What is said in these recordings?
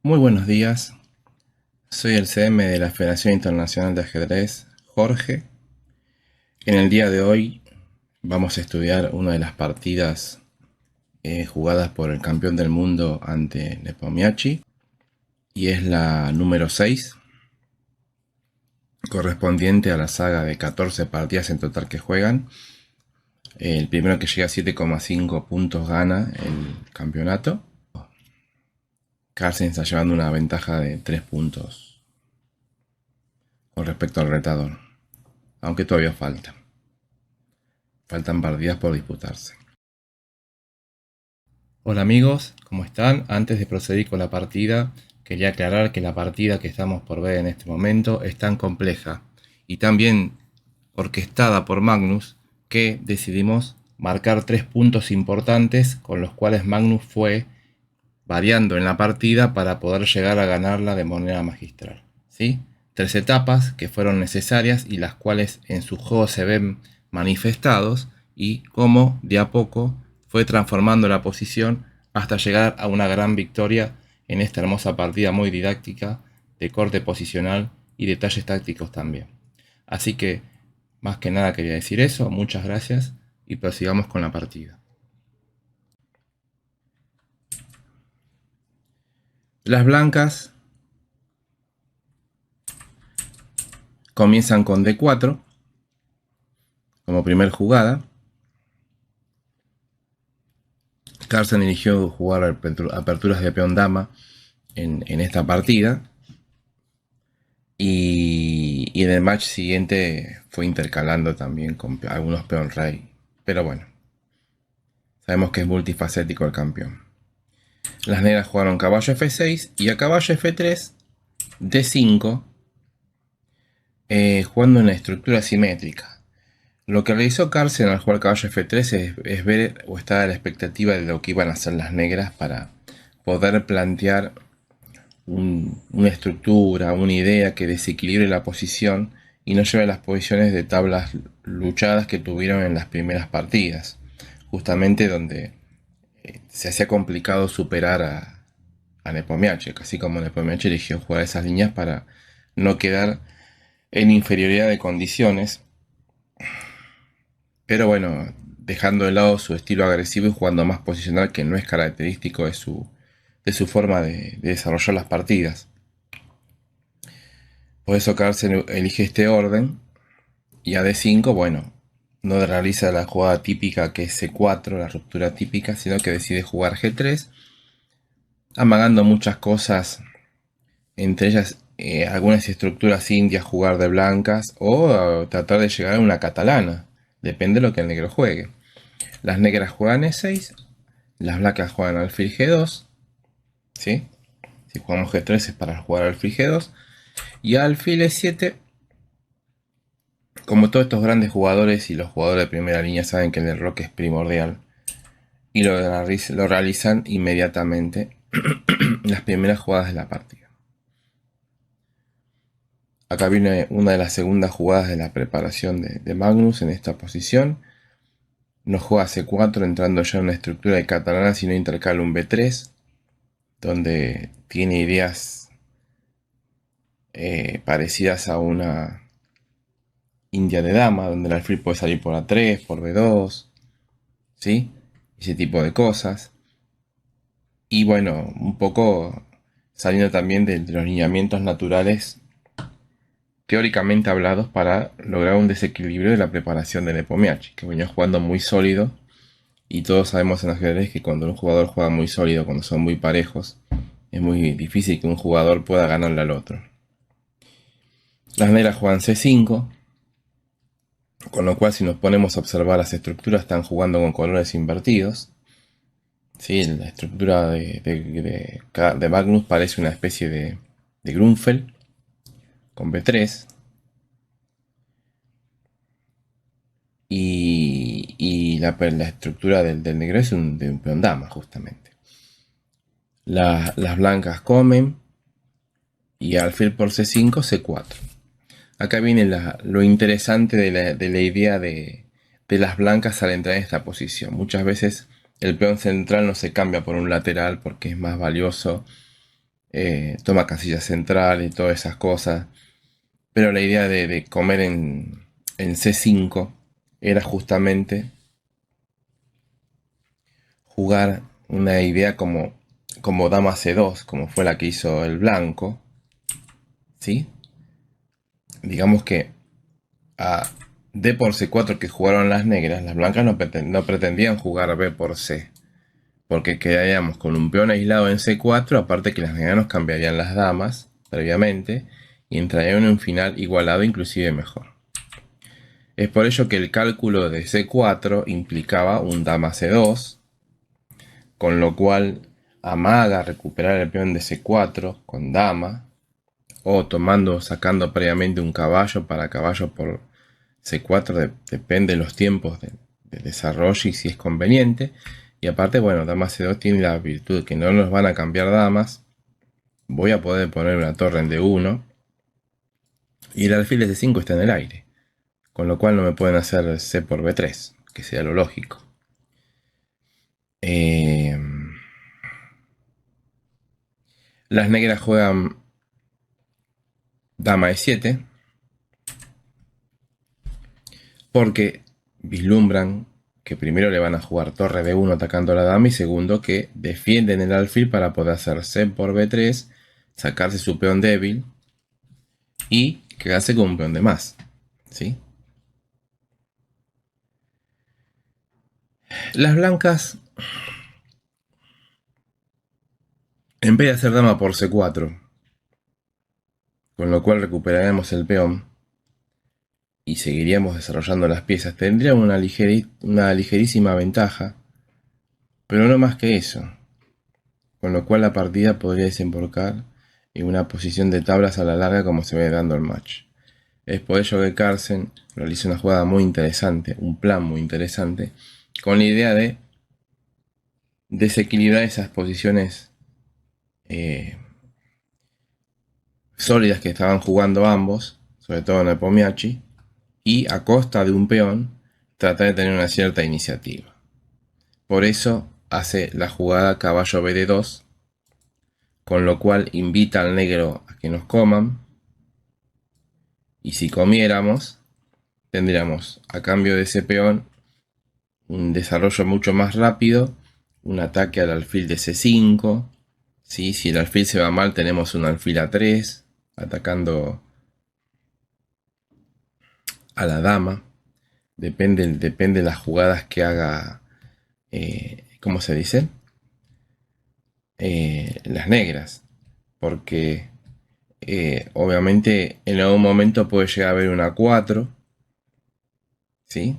Muy buenos días, soy el CM de la Federación Internacional de Ajedrez, Jorge. En el día de hoy vamos a estudiar una de las partidas jugadas por el campeón del mundo ante Nepomniachtchi y es la número 6, correspondiente a la saga de 14 partidas en total que juegan. El primero que llega a 7,5 puntos gana el campeonato. Carlsen está llevando una ventaja de 3 puntos con respecto al retador, aunque todavía faltan partidas por disputarse. Hola amigos, ¿cómo están? Antes de proseguir con la partida, quería aclarar que la partida que estamos por ver en este momento es tan compleja y tan bien orquestada por Magnus que decidimos marcar 3 puntos importantes con los cuales Magnus fue variando en la partida para poder llegar a ganarla de manera magistral, ¿sí? 3 etapas que fueron necesarias y las cuales en su juego se ven manifestados y cómo de a poco fue transformando la posición hasta llegar a una gran victoria en esta hermosa partida muy didáctica de corte posicional y detalles tácticos también. Así que más que nada quería decir eso, muchas gracias y prosigamos con la partida. Las blancas comienzan con D4 como primer jugada. Carlsen eligió jugar aperturas de peón dama en esta partida y en el match siguiente fue intercalando también con algunos peón rey, pero bueno, sabemos que es multifacético el campeón. Las negras jugaron caballo F6 y a caballo F3 D5, jugando una estructura simétrica. Lo que realizó Carlsen al jugar caballo F3 es ver o estar a la expectativa de lo que iban a hacer las negras para poder plantear una estructura, una idea que desequilibre la posición y no lleve las posiciones de tablas luchadas que tuvieron en las primeras partidas, justamente donde se hacía complicado superar a Nepomniachtchi, así como Nepomniachtchi eligió jugar esas líneas para no quedar en inferioridad de condiciones, pero bueno, dejando de lado su estilo agresivo y jugando más posicional, que no es característico de su forma de desarrollar las partidas. Por eso Carlsen elige este orden y a D5, bueno, no realiza la jugada típica que es C4, la ruptura típica, sino que decide jugar G3, amagando muchas cosas, entre ellas algunas estructuras indias jugar de blancas o tratar de llegar a una catalana, depende de lo que el negro juegue. Las negras juegan E6, las blancas juegan alfil G2, ¿sí? Si jugamos G3 es para jugar alfil G2 y alfil E7. Como todos estos grandes jugadores y los jugadores de primera línea saben que el roque es primordial y lo realizan inmediatamente las primeras jugadas de la partida. Acá viene una de las segundas jugadas de la preparación de Magnus en esta posición. No juega C4 entrando ya en una estructura de catalana, sino intercala un B3, donde tiene ideas parecidas a una india de dama, donde el alfil puede salir por A3, por B2, ¿sí? Ese tipo de cosas. Y bueno, un poco saliendo también de los lineamientos naturales teóricamente hablados para lograr un desequilibrio de la preparación de Nepomniachtchi, que venía jugando muy sólido y todos sabemos en ajedrez que cuando un jugador juega muy sólido, cuando son muy parejos, es muy difícil que un jugador pueda ganarle al otro. Las negras juegan C5, con lo cual si nos ponemos a observar las estructuras están jugando con colores invertidos. Sí, la estructura de Magnus parece una especie de Grunfeld con B3 y la estructura del negro es de un peón dama justamente. Las blancas comen y alfil por C5, C4. Acá viene lo interesante de la idea de las blancas al entrar en esta posición. Muchas veces el peón central no se cambia por un lateral porque es más valioso toma casilla central y todas esas cosas. Pero la idea de comer en C5 era justamente jugar una idea como dama C2, como fue la que hizo el blanco, ¿sí? Digamos que a D por C4 que jugaron las negras, las blancas no pretendían jugar B por C, porque quedaríamos con un peón aislado en C4, aparte que las negras nos cambiarían las damas previamente y entrarían en un final igualado, inclusive mejor. Es por ello que el cálculo de C4 implicaba un dama C2, con lo cual amaga recuperar el peón de C4 con dama, o sacando previamente un caballo para caballo por C4, depende de los tiempos de desarrollo y si es conveniente. Y aparte, bueno, dama C2 tiene la virtud de que no nos van a cambiar damas. Voy a poder poner una torre en D1 y el alfil de C5 está en el aire, con lo cual no me pueden hacer C por B3, que sea lo lógico. Las negras juegan dama E7 porque vislumbran que primero le van a jugar torre D1 atacando a la dama y segundo que defienden el alfil para poder hacer C por B3, sacarse su peón débil y quedarse con un peón de más, ¿sí? Las blancas, en vez de hacer dama por C4, con lo cual recuperaremos el peón y seguiríamos desarrollando las piezas, tendrían una ligerísima ventaja, pero no más que eso, con lo cual la partida podría desembocar en una posición de tablas a la larga como se ve dando el match. Es por ello que Carlsen realiza una jugada muy interesante, un plan muy interesante, con la idea de desequilibrar esas posiciones sólidas que estaban jugando ambos, sobre todo en el Pomiachi, y a costa de un peón tratar de tener una cierta iniciativa. Por eso hace la jugada caballo BD2, con lo cual invita al negro a que nos coman, y si comiéramos, tendríamos a cambio de ese peón un desarrollo mucho más rápido, un ataque al alfil de C5, ¿sí? Si el alfil se va mal tenemos un alfil A3 atacando a la dama, depende de las jugadas que haga, ¿cómo se dice? Las negras, porque obviamente en algún momento puede llegar a haber una 4, ¿sí?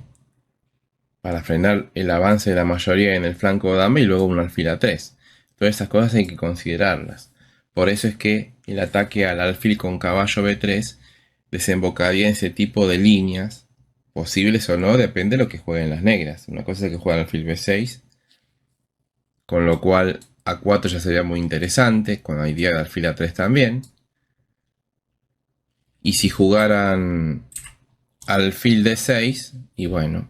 Para frenar el avance de la mayoría en el flanco dama y luego un alfil A3. Todas esas cosas hay que considerarlas. Por eso es que el ataque al alfil con caballo B3 desembocaría en ese tipo de líneas, posibles o no, depende de lo que jueguen las negras. Una cosa es que juegan alfil B6, con lo cual A4 ya sería muy interesante, con la idea de alfil A3 también. Y si jugaran alfil D6, y bueno,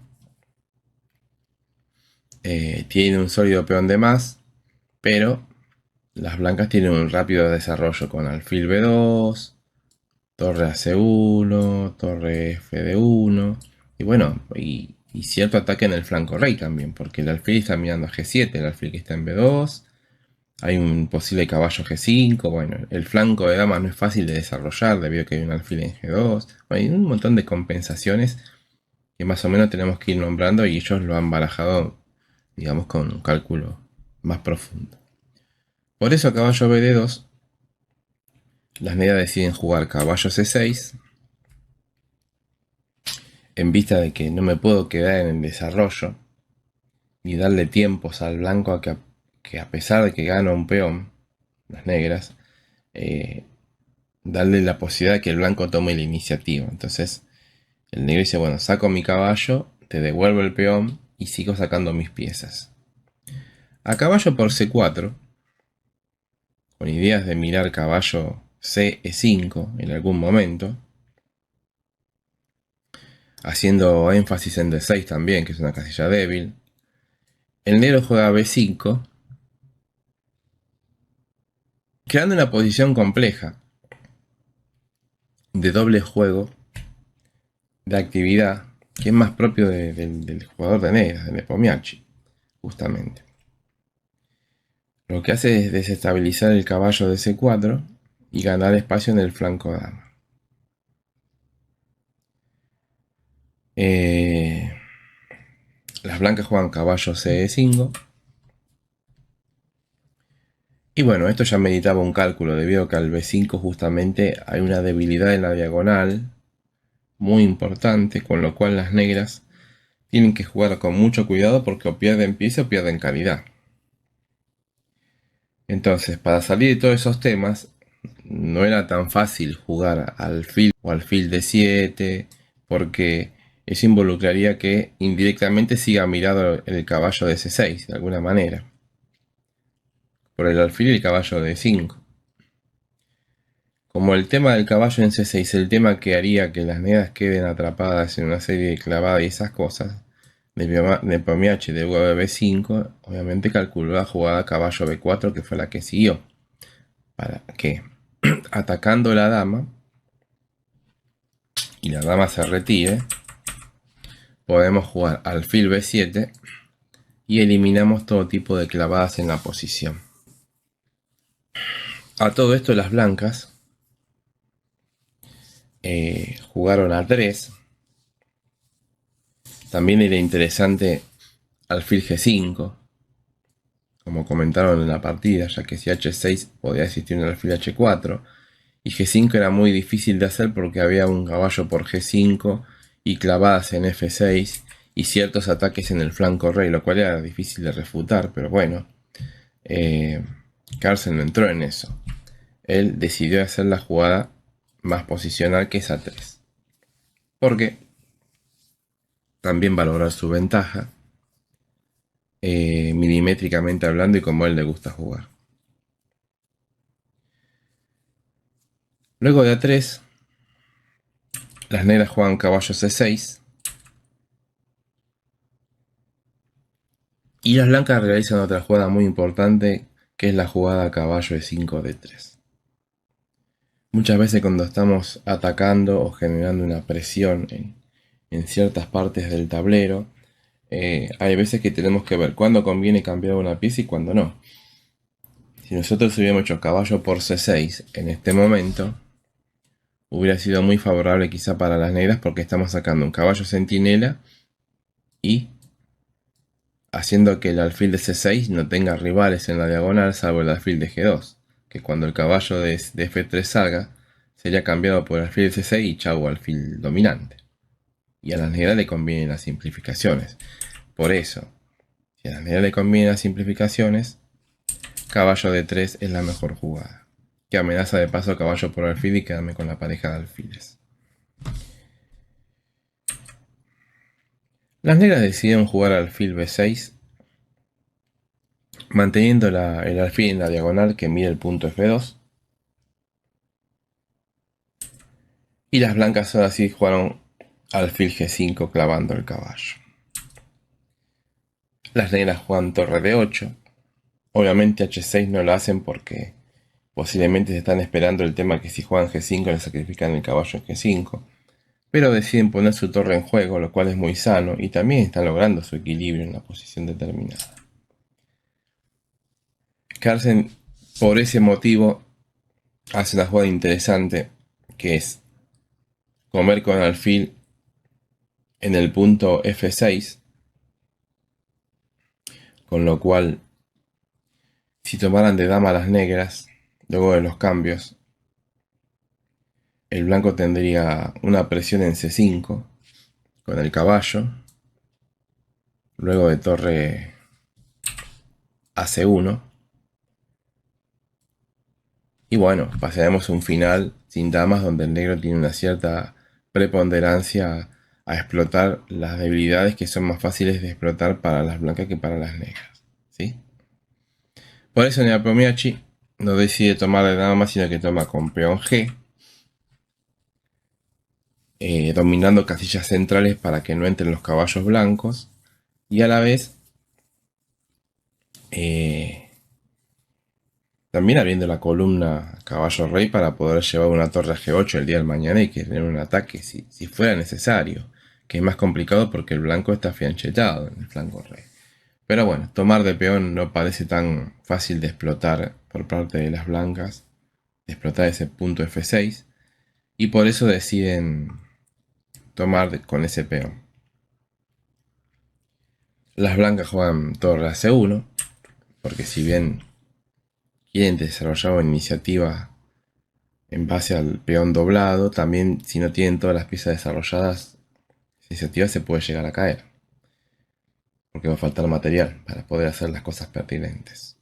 tiene un sólido peón de más, pero las blancas tienen un rápido desarrollo con alfil B2, torre AC1, torre FD1, y bueno, y cierto ataque en el flanco rey también, porque el alfil está mirando a G7, el alfil que está en B2, hay un posible caballo G5, bueno, el flanco de damas no es fácil de desarrollar debido a que hay un alfil en G2, bueno, hay un montón de compensaciones que más o menos tenemos que ir nombrando y ellos lo han barajado, digamos, con un cálculo más profundo. Por eso a caballo BD2, las negras deciden jugar caballo C6, en vista de que no me puedo quedar en el desarrollo y darle tiempos al blanco a pesar de que gana un peón, las negras, darle la posibilidad de que el blanco tome la iniciativa. Entonces el negro dice, bueno, saco mi caballo, te devuelvo el peón y sigo sacando mis piezas. A caballo por C4, con ideas de mirar caballo C E5 en algún momento, haciendo énfasis en D6 también, que es una casilla débil, el negro juega B5 creando una posición compleja de doble juego de actividad que es más propio del jugador de negras, de Nepomniachtchi, justamente. Lo que hace es desestabilizar el caballo de C4 y ganar espacio en el flanco dama. Las blancas juegan caballo C5. Y bueno, esto ya meditaba un cálculo, debido a que al B5 justamente hay una debilidad en la diagonal muy importante, con lo cual las negras tienen que jugar con mucho cuidado porque o pierden pieza o pierden calidad. Entonces, para salir de todos esos temas, no era tan fácil jugar alfil o alfil D7, porque eso involucraría que indirectamente siga mirado el caballo de C6, de alguna manera, por el alfil y el caballo de D5. Como el tema del caballo en C6 el tema que haría que las negras queden atrapadas en una serie de clavadas y esas cosas, Nepomniachtchi de B5 obviamente calculó la jugada caballo B4, que fue la que siguió, para que atacando la dama y la dama se retire, podemos jugar alfil B7 y eliminamos todo tipo de clavadas en la posición. A todo esto las blancas jugaron a 3. También era interesante alfil G5, como comentaron en la partida, ya que si H6 podía existir un alfil H4, y G5 era muy difícil de hacer porque había un caballo por G5 y clavadas en F6 y ciertos ataques en el flanco rey, lo cual era difícil de refutar, pero bueno, Carlsen no entró en eso. Él decidió hacer la jugada más posicional, que es A3, porque también valorar su ventaja, milimétricamente hablando y como a él le gusta jugar. Luego de A3, las negras juegan caballo C6 y las blancas realizan otra jugada muy importante, que es la jugada caballo E5 D3. Muchas veces cuando estamos atacando o generando una presión en ciertas partes del tablero, hay veces que tenemos que ver cuándo conviene cambiar una pieza y cuándo no. Si nosotros hubiéramos hecho caballo por C6 en este momento, hubiera sido muy favorable quizá para las negras, porque estamos sacando un caballo centinela y haciendo que el alfil de C6 no tenga rivales en la diagonal, salvo el alfil de G2, que cuando el caballo de F3 salga, sería cambiado por el alfil de C6 y chau, alfil dominante. Y a las negras le convienen las simplificaciones. Por eso, si a las negras le convienen las simplificaciones, caballo de 3 es la mejor jugada, que amenaza de paso caballo por alfil y quedarme con la pareja de alfiles. Las negras decidieron jugar alfil B6, manteniendo el alfil en la diagonal que mide el punto F2. Y las blancas ahora sí jugaron alfil G5 clavando el caballo. Las negras juegan torre D8. Obviamente H6 no lo hacen porque posiblemente se están esperando el tema que si juegan G5 le sacrifican el caballo en G5. Pero deciden poner su torre en juego, lo cual es muy sano, y también están logrando su equilibrio en la posición determinada. Carlsen, por ese motivo, hace una jugada interesante, que es comer con alfil en el punto F6, con lo cual, si tomaran de dama las negras, luego de los cambios, el blanco tendría una presión en C5 con el caballo, luego de torre a C1, y bueno, pasaremos un final sin damas donde el negro tiene una cierta preponderancia a explotar las debilidades que son más fáciles de explotar para las blancas que para las negras, ¿sí? Por eso Nepomniachtchi no decide tomar de dama, sino que toma con peón G, dominando casillas centrales para que no entren los caballos blancos, y a la vez También abriendo la columna caballo rey para poder llevar una torre a G8 el día del mañana y que tener un ataque si fuera necesario. Que es más complicado porque el blanco está fianchetado en el flanco rey. Pero bueno, tomar de peón no parece tan fácil de explotar por parte de las blancas. De explotar ese punto F6. Y por eso deciden tomar con ese peón. Las blancas juegan torre a C1. Porque si bien quieren desarrollar una iniciativa en base al peón doblado, también si no tienen todas las piezas desarrolladas, esa iniciativa se puede llegar a caer. Porque va a faltar material para poder hacer las cosas pertinentes.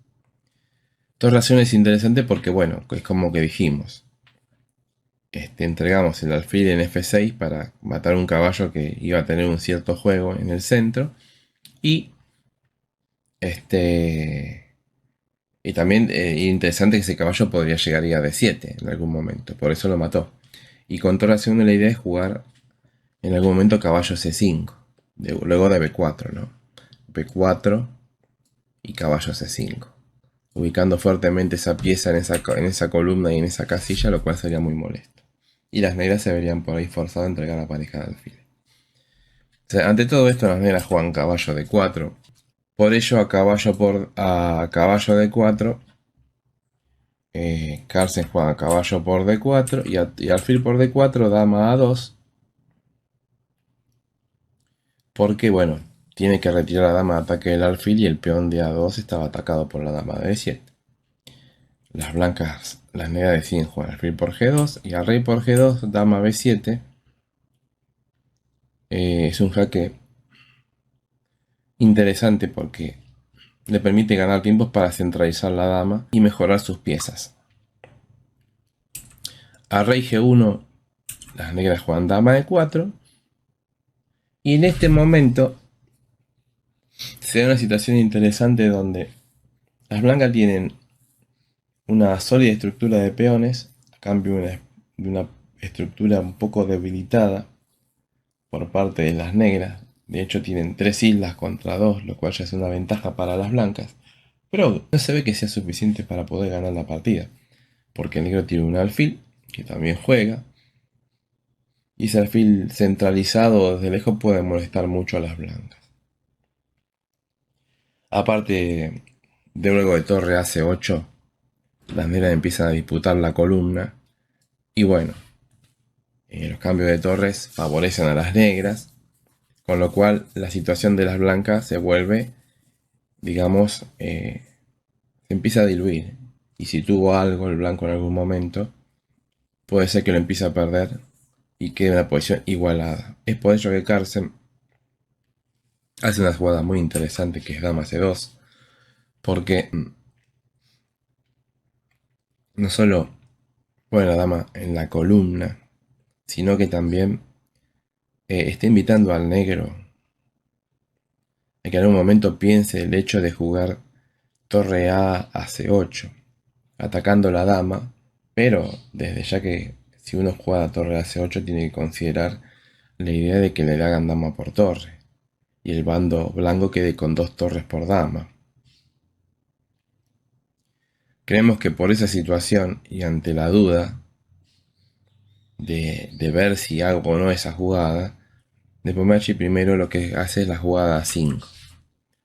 Torre A1 es interesante porque, bueno, es como que dijimos. Entregamos el alfil en F6 para matar un caballo que iba a tener un cierto juego en el centro. Y y también interesante que ese caballo podría llegar a D7 en algún momento. Por eso lo mató. Y con torre A1 la idea es jugar en algún momento caballo C5. Luego de B4, ¿no? B4 y caballo C5. Ubicando fuertemente esa pieza en esa columna y en esa casilla, lo cual sería muy molesto. Y las negras se verían por ahí forzadas a entregar la pareja de alfiles. O sea, ante todo esto, las negras juegan caballo D4. Por ello, a caballo D4, Carlsen juega caballo por D4 y alfil por D4, dama A2. Porque, bueno, tiene que retirar la dama de ataque del alfil y el peón de A2 estaba atacado por la dama de D7. Las blancas, las negras deciden jugar alfil por G2 y al rey por G2, dama B7. Es un jaque interesante porque le permite ganar tiempos para centralizar la dama y mejorar sus piezas. A rey G1, las negras juegan dama E4. Y en este momento se da una situación interesante donde las blancas tienen una sólida estructura de peones, a cambio de una estructura un poco debilitada por parte de las negras. De hecho tienen 3 islas contra 2, lo cual ya es una ventaja para las blancas. Pero no se ve que sea suficiente para poder ganar la partida. Porque el negro tiene un alfil, que también juega. Y ese alfil centralizado desde lejos puede molestar mucho a las blancas. Aparte de luego de torre AC8, las negras empiezan a disputar la columna. Y bueno, los cambios de torres favorecen a las negras. Con lo cual la situación de las blancas se vuelve, digamos, se empieza a diluir. Y si tuvo algo el blanco en algún momento, puede ser que lo empiece a perder y quede en una posición igualada. Es por ello que Carlsen hace una jugada muy interesante que es dama C2. Porque no solo pone la dama en la columna, sino que también está invitando al negro a que en algún momento piense el hecho de jugar torre A C8, atacando la dama, pero desde ya que si uno juega torre A C8 tiene que considerar la idea de que le hagan dama por torre y el bando blanco quede con 2 torres por dama. Creemos que por esa situación y ante la duda de ver si hago o no esa jugada, Nepomniachtchi primero lo que hace es la jugada A5,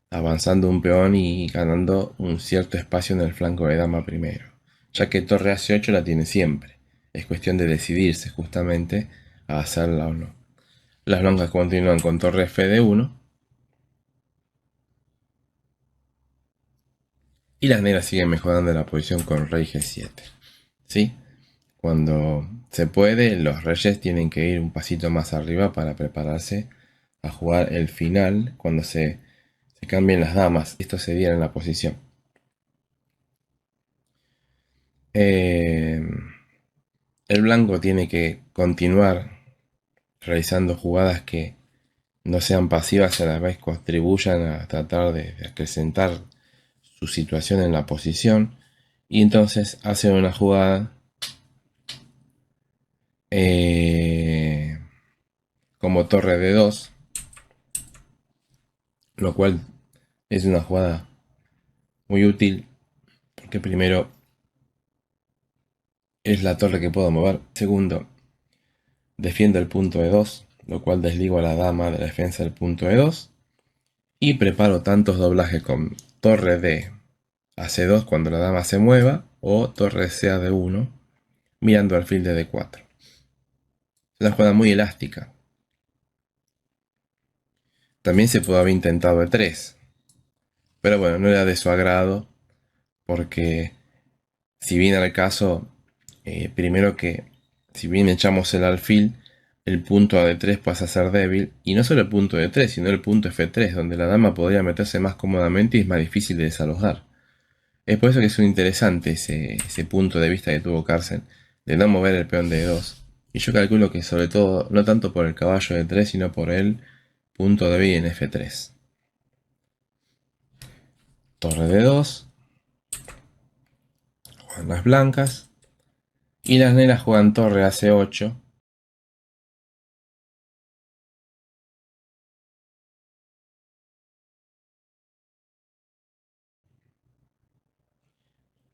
avanzando un peón y ganando un cierto espacio en el flanco de dama primero, ya que torre A8 la tiene siempre. Es cuestión de decidirse justamente a hacerla o no. Las blancas continúan con torre Fd1 y las negras siguen mejorando la posición con rey G7. ¿Sí? Cuando se puede, los reyes tienen que ir un pasito más arriba para prepararse a jugar el final cuando se cambien las damas. Esto se diera en la posición. El blanco tiene que continuar realizando jugadas que no sean pasivas y a la vez contribuyan a tratar de acrecentar su situación en la posición. Y entonces hace una jugada como torre de 2, lo cual es una jugada muy útil porque primero es la torre que puedo mover. Segundo, defiendo el punto E2, lo cual desligo a la dama de la defensa del punto E2. Y preparo tantos doblajes con torre D a C2 cuando la dama se mueva, o torre C a D1 mirando alfil de D4. Es una jugada muy elástica. También se pudo haber intentado E3, pero bueno, no era de su agrado, porque si viene al caso, primero que si bien echamos el alfil, el punto a D3 pasa a ser débil, y no solo el punto D3, sino el punto F3, donde la dama podría meterse más cómodamente y es más difícil de desalojar. Es por eso que es un interesante ese punto de vista que tuvo Carlsen, de no mover el peón de E2. Y yo calculo que sobre todo, no tanto por el caballo de 3, sino por el punto débil en F3. Torre de 2. Juegan las blancas. Y las negras juegan torre a C8.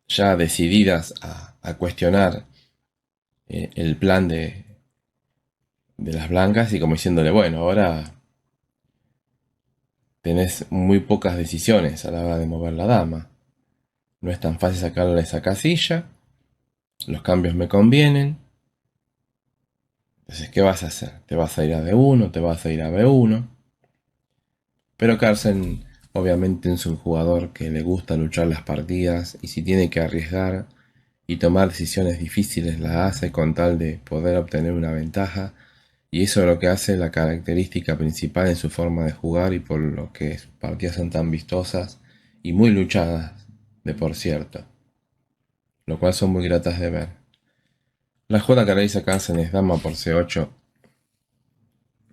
Ya decididas a cuestionar el plan de las blancas y como diciéndole, bueno, ahora tenés muy pocas decisiones a la hora de mover la dama. No es tan fácil sacarle esa casilla. Los cambios me convienen. Entonces, ¿qué vas a hacer? ¿Te vas a ir a D1? ¿Te vas a ir a B1? Pero Carlsen obviamente es un jugador que le gusta luchar las partidas y si tiene que arriesgar y tomar decisiones difíciles las hace con tal de poder obtener una ventaja, y eso es lo que hace la característica principal en su forma de jugar y por lo que sus partidas son tan vistosas y muy luchadas de por cierto, lo cual son muy gratas de ver. La jugada que realiza Carlsen es dama por C8.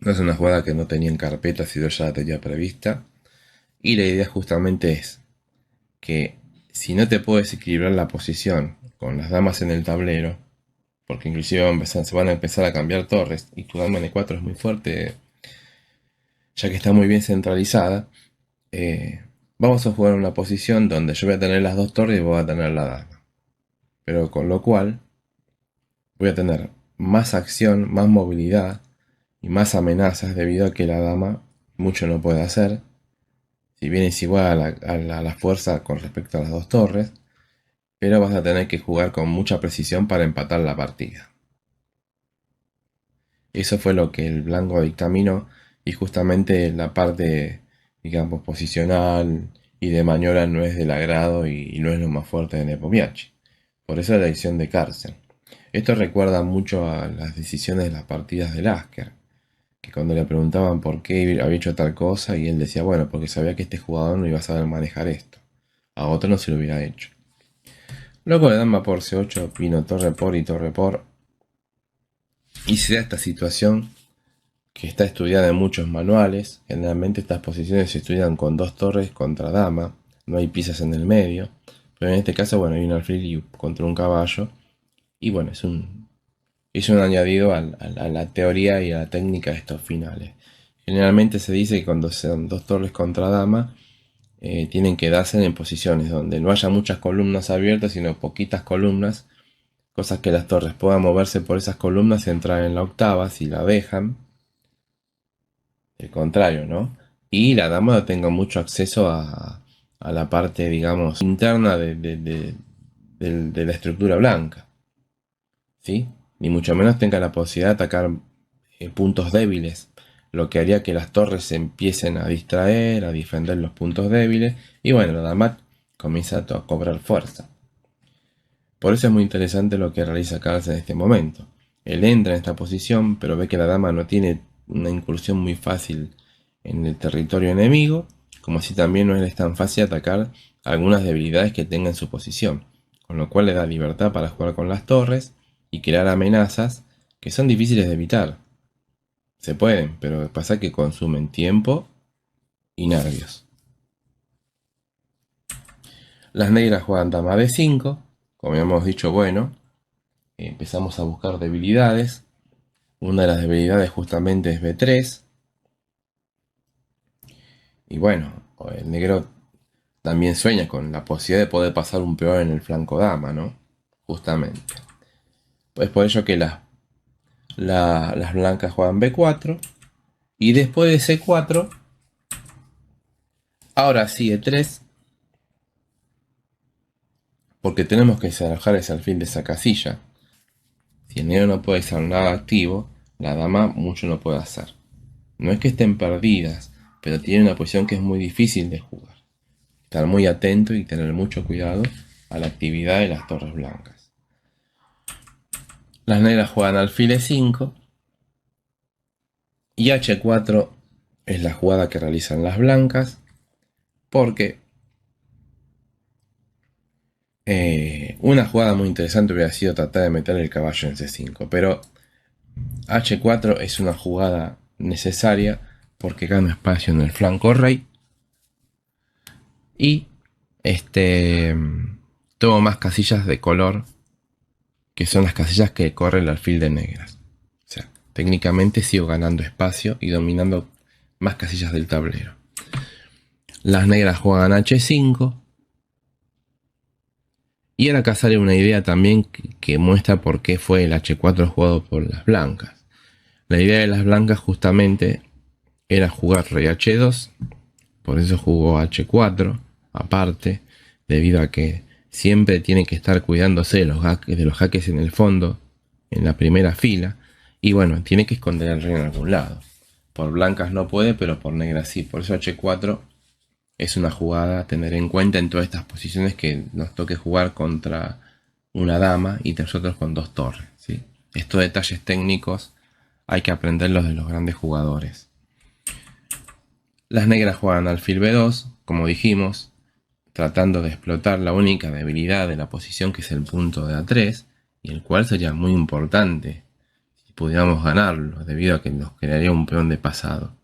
No es una jugada que no tenía en carpeta, si yo ya la tenía prevista. Y la idea justamente es que si no te puedes equilibrar la posición con las damas en el tablero, porque inclusive se van a empezar a cambiar torres y tu dama N4 es muy fuerte, ya que está muy bien centralizada, vamos a jugar en una posición donde yo voy a tener las dos torres y vos vas a tener la dama. Pero con lo cual voy a tener más acción, más movilidad y más amenazas debido a que la dama mucho no puede hacer. Si bien es igual a la fuerza con respecto a las dos torres, pero vas a tener que jugar con mucha precisión para empatar la partida. Eso fue lo que el blanco dictaminó y justamente la parte, digamos, posicional y de maniobra no es del agrado y no es lo más fuerte de Nepomniachtchi. Por eso la decisión de Carlsen. Esto recuerda mucho a las decisiones de las partidas de Lasker, que cuando le preguntaban por qué había hecho tal cosa y él decía, bueno, porque sabía que este jugador no iba a saber manejar esto. A otro no se lo hubiera hecho. Luego de dama por C8 vino torre por y torre por. Y se da esta situación que está estudiada en muchos manuales. Generalmente estas posiciones se estudian con dos torres contra dama. No hay piezas en el medio. Pero en este caso, bueno, hay un alfil contra un caballo. Y bueno, es un añadido a la teoría y a la técnica de estos finales. Generalmente se dice que cuando son dos torres contra dama, tienen que darse en posiciones donde no haya muchas columnas abiertas, sino poquitas columnas, cosas que las torres puedan moverse por esas columnas y entrar en la octava si la dejan, el contrario, ¿no? Y la dama no tenga mucho acceso a la parte, digamos, interna de la estructura blanca, ¿sí? Ni mucho menos tenga la posibilidad de atacar puntos débiles, lo que haría que las torres se empiecen a distraer, a defender los puntos débiles, y bueno, la dama comienza a cobrar fuerza. Por eso es muy interesante lo que realiza Carlsen en este momento. Él entra en esta posición, pero ve que la dama no tiene una incursión muy fácil en el territorio enemigo, como así también no es tan fácil atacar algunas debilidades que tenga en su posición, con lo cual le da libertad para jugar con las torres y crear amenazas que son difíciles de evitar. Se pueden, pero pasa que consumen tiempo y nervios. Las negras juegan dama D5, como hemos dicho, bueno, empezamos a buscar debilidades. Una de las debilidades justamente es B3. Y bueno, el negro también sueña con la posibilidad de poder pasar un peón en el flanco dama, ¿no? Justamente. Es por ello que las blancas juegan B4. Y después de C4, ahora sí E3. Porque tenemos que desalojar ese alfil de esa casilla. Si el negro no puede hacer nada activo, la dama mucho no puede hacer. No es que estén perdidas, pero tienen una posición que es muy difícil de jugar. Estar muy atento y tener mucho cuidado a la actividad de las torres blancas. Las negras juegan alfil E5 y H4 es la jugada que realizan las blancas, porque una jugada muy interesante hubiera sido tratar de meter el caballo en C5, pero H4 es una jugada necesaria porque gana espacio en el flanco rey y tomo más casillas de color, que son las casillas que corre el alfil de negras. O sea, técnicamente sigo ganando espacio y dominando más casillas del tablero. Las negras juegan H5. Y ahora acá sale una idea también que muestra por qué fue el H4 jugado por las blancas. La idea de las blancas justamente era jugar rey H2. Por eso jugó H4 aparte, debido a que siempre tiene que estar cuidándose de los jaques en el fondo, en la primera fila. Y bueno, tiene que esconder el rey en algún lado. Por blancas no puede, pero por negras sí. Por eso H4 es una jugada a tener en cuenta en todas estas posiciones que nos toque jugar contra una dama y nosotros con dos torres, ¿sí? Estos detalles técnicos hay que aprenderlos de los grandes jugadores. Las negras juegan alfil B2, como dijimos, tratando de explotar la única debilidad de la posición, que es el punto de A3, y el cual sería muy importante si pudiéramos ganarlo, debido a que nos crearía un peón de pasado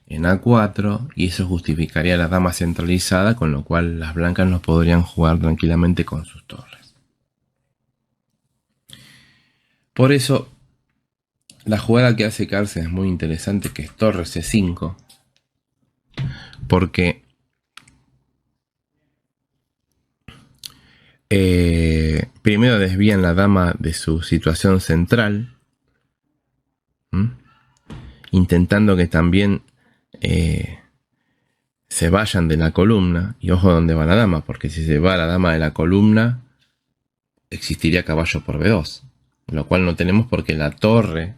en A4, y eso justificaría la dama centralizada, con lo cual las blancas no podrían jugar tranquilamente con sus torres. Por eso, la jugada que hace Carlsen es muy interesante, que es torre C5, porque primero desvían la dama de su situación central, intentando que también se vayan de la columna. Y ojo donde va la dama, porque si se va la dama de la columna, existiría caballo por B2, lo cual no tenemos porque la torre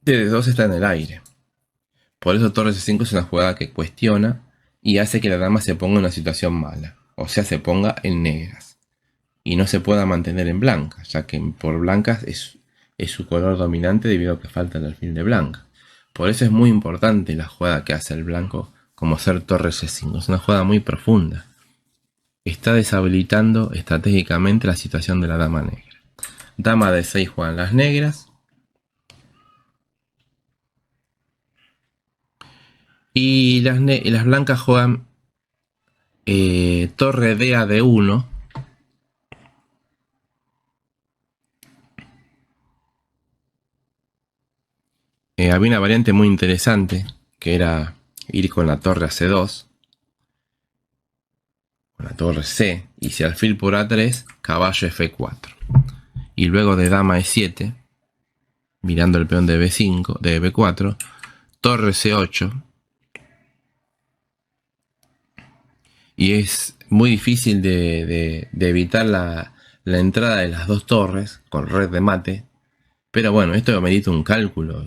de D2 está en el aire. Por eso torre C5 es una jugada que cuestiona y hace que la dama se ponga en una situación mala, o sea, se ponga en negras y no se pueda mantener en blancas, ya que por blancas es su color dominante debido a que falta el alfil de blanca. Por eso es muy importante la jugada que hace el blanco como ser torre C5. Es una jugada muy profunda. Está deshabilitando estratégicamente la situación de la dama negra. Dama de 6 juegan las negras. Y las blancas juegan torre D a D1. Había una variante muy interesante, que era ir con la torre a C2, con la torre C, y si alfil por A3, caballo F4. Y luego de dama E7, mirando el peón de B5, de B4, torre C8. Y es muy difícil de evitar la entrada de las dos torres con red de mate. Pero bueno, esto medita un cálculo.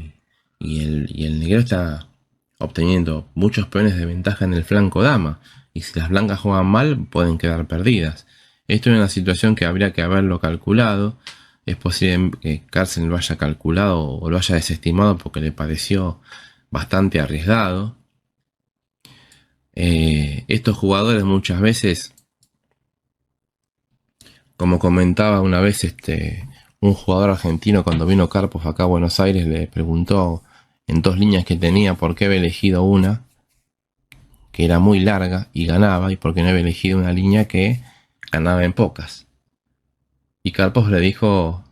Y el negro está obteniendo muchos peones de ventaja en el flanco dama. Y si las blancas juegan mal, pueden quedar perdidas. Esto es una situación que habría que haberlo calculado. Es posible que Carlsen lo haya calculado o lo haya desestimado porque le pareció bastante arriesgado. Estos jugadores muchas veces, como comentaba una vez un jugador argentino cuando vino Karpov acá a Buenos Aires, le preguntó en 2 líneas que tenía por qué había elegido una que era muy larga y ganaba, y por qué no había elegido una línea que ganaba en pocas. Y Karpov le dijo,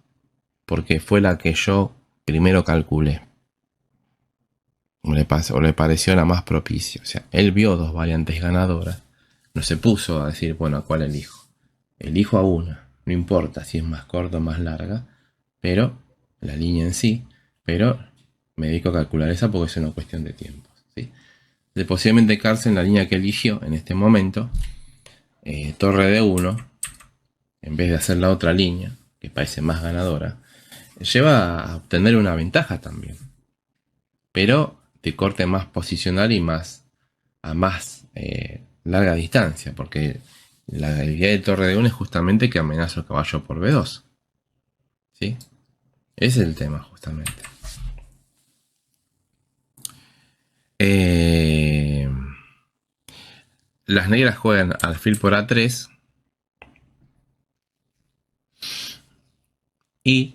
porque fue la que yo primero calculé, o le pareció la más propicia. O sea, él vio 2 variantes ganadoras, no se puso a decir, bueno, ¿a cuál elijo? Elijo a una. no importa si es más corta o más larga, pero la línea en sí, pero me dedico a calcular esa porque es una cuestión de tiempo, ¿sí? De posiblemente Carlsen, la línea que eligió en este momento, torre de 1, en vez de hacer la otra línea, que parece más ganadora, lleva a obtener una ventaja también, pero de corte más posicional y más a más larga distancia, porque la idea de torre de 1 es justamente que amenaza el caballo por B2, ¿sí? Ese es el tema justamente. Las negras juegan alfil por A3 y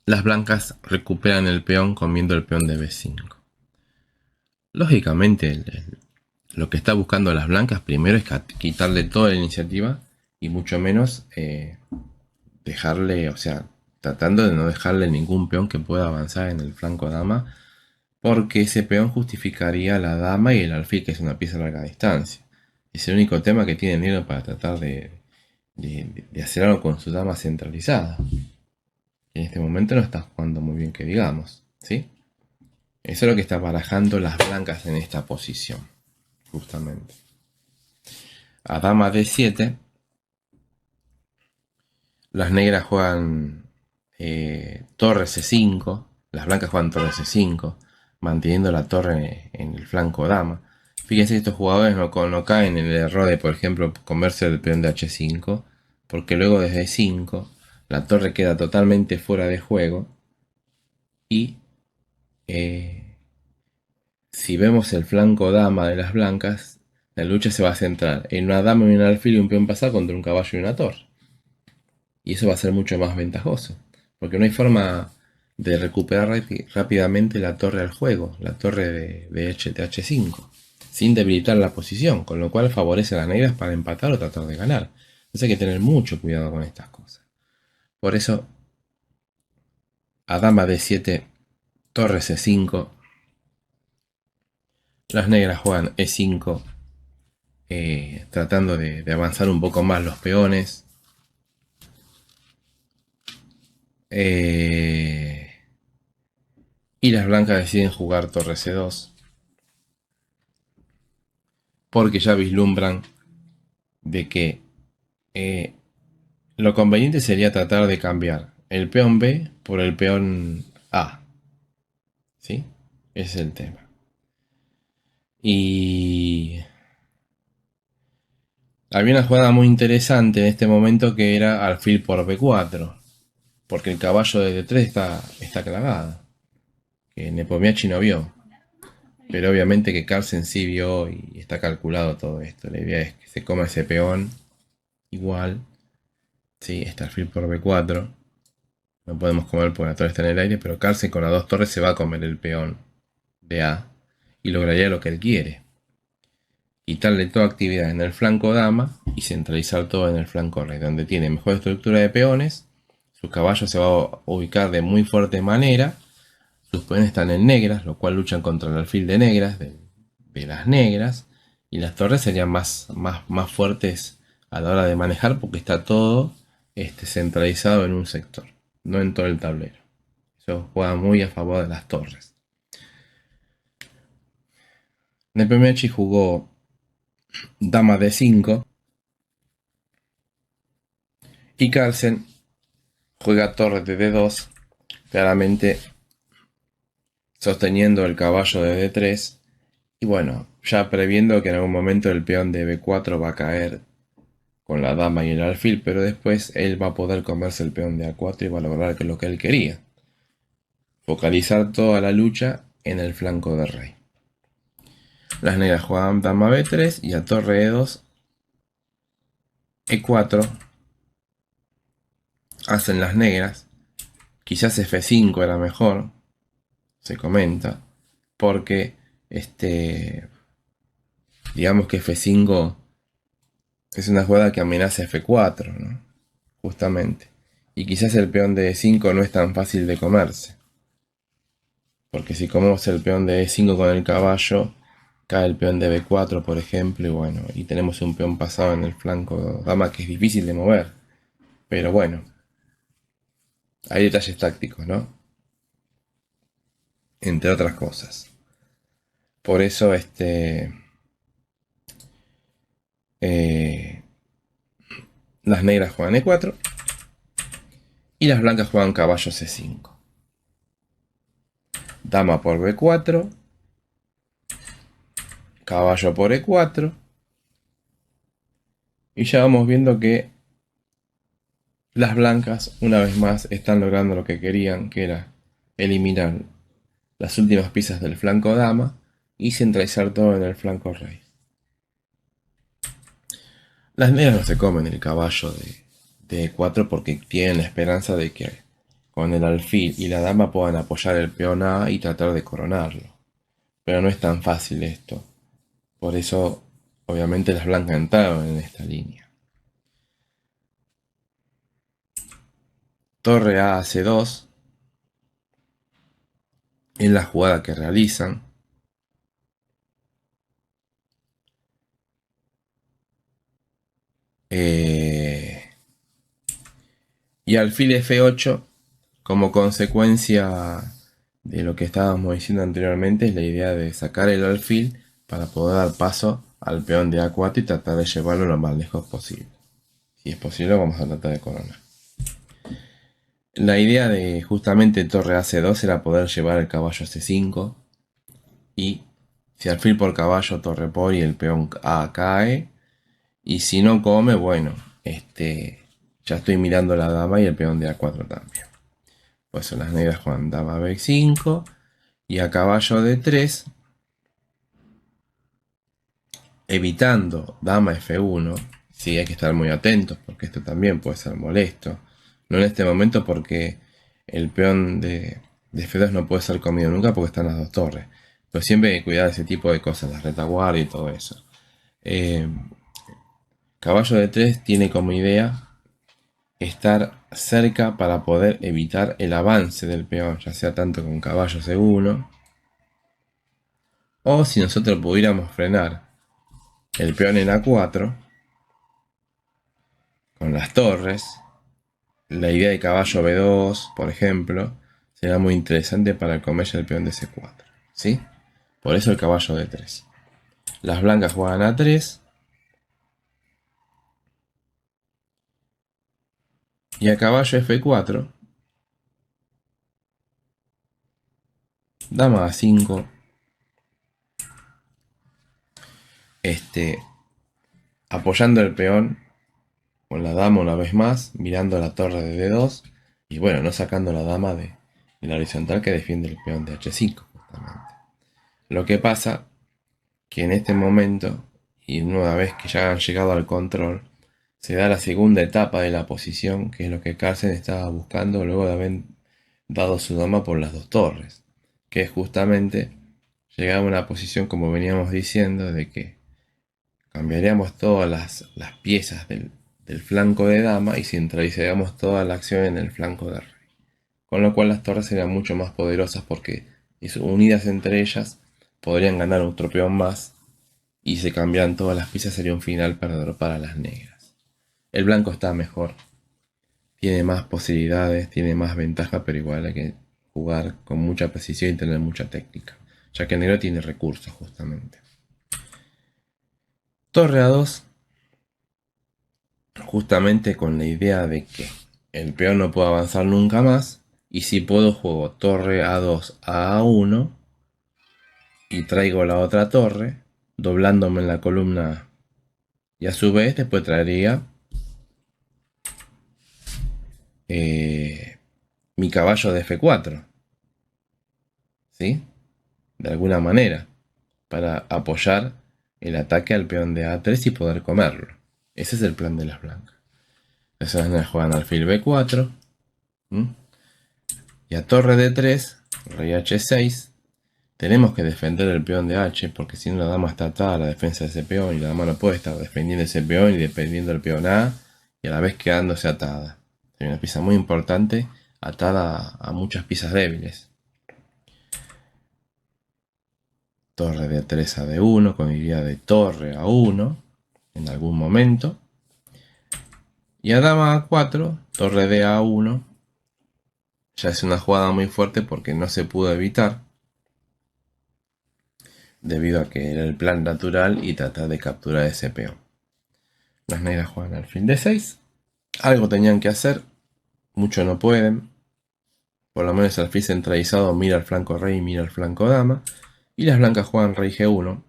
las blancas recuperan el peón comiendo el peón de B5. Lógicamente, lo que está buscando las blancas primero es quitarle toda la iniciativa y mucho menos dejarle, o sea, tratando de no dejarle ningún peón que pueda avanzar en el flanco dama, porque ese peón justificaría la dama y el alfil, que es una pieza a larga distancia. Es el único tema que tiene negro para tratar de hacer algo con su dama centralizada. En este momento no está jugando muy bien, que digamos, ¿sí? Eso es lo que está barajando las blancas en esta posición, justamente. A dama D7, las negras juegan torre C5, las blancas juegan torre C5, manteniendo la torre en el flanco dama. Fíjense que estos jugadores no caen en el error de, por ejemplo, comerse el peón de H5, porque luego desde E5 la torre queda totalmente fuera de juego y si vemos el flanco dama de las blancas, la lucha se va a centrar en una dama y un alfil y un peón pasar contra un caballo y una torre. Y eso va a ser mucho más ventajoso, porque no hay forma de recuperar rápidamente la torre al juego, la torre de H5, sin debilitar la posición, con lo cual favorece a las negras para empatar o tratar de ganar. Entonces hay que tener mucho cuidado con estas cosas. Por eso, a dama D7, torre C5, las negras juegan E5, tratando de avanzar un poco más los peones. Y las blancas deciden jugar torre C2, porque ya vislumbran de que lo conveniente sería tratar de cambiar el peón B por el peón A. ¿Sí? Ese es el tema. Y había una jugada muy interesante en este momento que era alfil por B4, porque el caballo de D3 está clavado, que Nepomniachtchi no vio. Pero obviamente que Carlsen sí vio y está calculado todo esto. La idea es que se coma ese peón igual. Sí, está alfil por B4. No podemos comer porque la torre está en el aire, pero Carlsen con las dos torres se va a comer el peón de A y lograría lo que él quiere. Quitarle toda actividad en el flanco dama y centralizar todo en el flanco rey, donde tiene mejor estructura de peones. Su caballo se va a ubicar de muy fuerte manera. Sus peones están en negras, lo cual luchan contra el alfil de negras, de las negras. Y las torres serían más fuertes a la hora de manejar porque está todo centralizado en un sector, no en todo el tablero. Eso juega muy a favor de las torres. Nepomniachtchi jugó dama D5 y Carlsen juega torre de D2, claramente sosteniendo el caballo de D3 y bueno, ya previendo que en algún momento el peón de B4 va a caer con la dama y el alfil, pero después él va a poder comerse el peón de A4 y va a lograr lo que él quería. Focalizar toda la lucha en el flanco del rey. Las negras juegan dama B3 y a torre E2, E4. Hacen las negras. Quizás F5 era mejor, se comenta, porque digamos que F5 es una jugada que amenaza F4, ¿no? Justamente. Y quizás el peón de E5 no es tan fácil de comerse. Porque si comemos el peón de E5 con el caballo, cae el peón de B4, por ejemplo, y bueno, y tenemos un peón pasado en el flanco dama que es difícil de mover. Pero bueno, hay detalles tácticos, ¿no? Entre otras cosas. Por eso, eh, las negras juegan E4 y las blancas juegan caballo C5. Dama por B4, caballo por E4, y ya vamos viendo que las blancas una vez más están logrando lo que querían, que era eliminar las últimas piezas del flanco dama y centralizar todo en el flanco rey. Las negras no se comen el caballo de E4 porque tienen la esperanza de que con el alfil y la dama puedan apoyar el peón A y tratar de coronarlo. Pero no es tan fácil esto. Por eso, obviamente, las blancas entraron en esta línea. Torre A a C2 es la jugada que realizan. Y alfil F8, como consecuencia de lo que estábamos diciendo anteriormente, es la idea de sacar el alfil para poder dar paso al peón de A4 y tratar de llevarlo lo más lejos posible. Si es posible, vamos a tratar de coronar. La idea de justamente torre AC2 era poder llevar el caballo a C5 y si alfil por caballo, torre por y el peón A cae, y si no come, bueno, ya estoy mirando la dama y el peón de A4 también. Pues son las negras juegan dama B5 y a caballo D3, evitando dama F1. Sí, hay que estar muy atentos porque esto también puede ser molesto. No en este momento porque el peón de F2 no puede ser comido nunca porque están las dos torres. Pero siempre hay que cuidar ese tipo de cosas, la retaguardia y todo eso. Caballo D3 tiene como idea estar cerca para poder evitar el avance del peón, ya sea tanto con caballo C1 o si nosotros pudiéramos frenar el peón en A4 con las torres. La idea de caballo B2, por ejemplo, será muy interesante para comer el peón de C4. ¿Sí? Por eso el caballo D3. Las blancas juegan A3. Y a caballo F4. Dama A5. Apoyando el peón con la dama una vez más, mirando la torre de D2. Y bueno, no sacando la dama de la horizontal que defiende el peón de H5, justamente. Lo que pasa que en este momento, y una vez que ya han llegado al control, se da la segunda etapa de la posición, que es lo que Carlsen estaba buscando luego de haber dado su dama por las dos torres, que es justamente llegar a una posición, como veníamos diciendo, de que cambiaríamos todas las piezas del flanco de dama y centralizaríamos toda la acción en el flanco de rey. Con lo cual las torres serían mucho más poderosas porque unidas entre ellas podrían ganar otro peón más y se cambian todas las piezas, sería un final perdedor para las negras. El blanco está mejor, tiene más posibilidades, tiene más ventaja, pero igual hay que jugar con mucha precisión y tener mucha técnica, ya que el negro tiene recursos justamente. Torre A2, justamente con la idea de que el peón no puede avanzar nunca más, y si puedo juego torre A2 a A1 y traigo la otra torre, doblándome en la columna A. Y a su vez después traería mi caballo de F4, ¿sí? De alguna manera, para apoyar el ataque al peón de A3 y poder comerlo. Ese es el plan de las blancas. Esas negras juegan alfil B4. Y a torre D3, rey H6. Tenemos que defender el peón de H, porque si no la dama está atada a la defensa de ese peón y la dama no puede estar defendiendo ese peón y defendiendo el peón A y a la vez quedándose atada. Es una pieza muy importante, atada a muchas piezas débiles. torre de 3 a D1 con idea de torre a 1 en algún momento. Y a dama A4, torre de A1. Ya es una jugada muy fuerte porque no se pudo evitar. Debido a que era el plan natural y tratar de capturar ese peón. Las negras juegan alfil D6. Algo tenían que hacer. Mucho no pueden. Por lo menos el alfil centralizado mira al flanco rey y mira al flanco dama. Y las blancas juegan rey G1.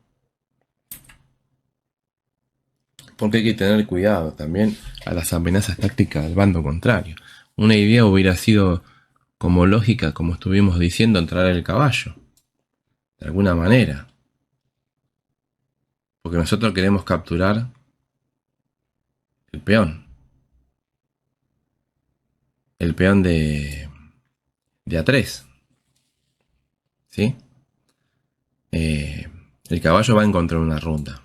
Porque hay que tener cuidado también a las amenazas tácticas del bando contrario. Una idea hubiera sido como lógica, como estuvimos diciendo, entrar el caballo. De alguna manera. Porque nosotros queremos capturar el peón. El peón de A3. ¿Sí? El caballo va a encontrar una ruta.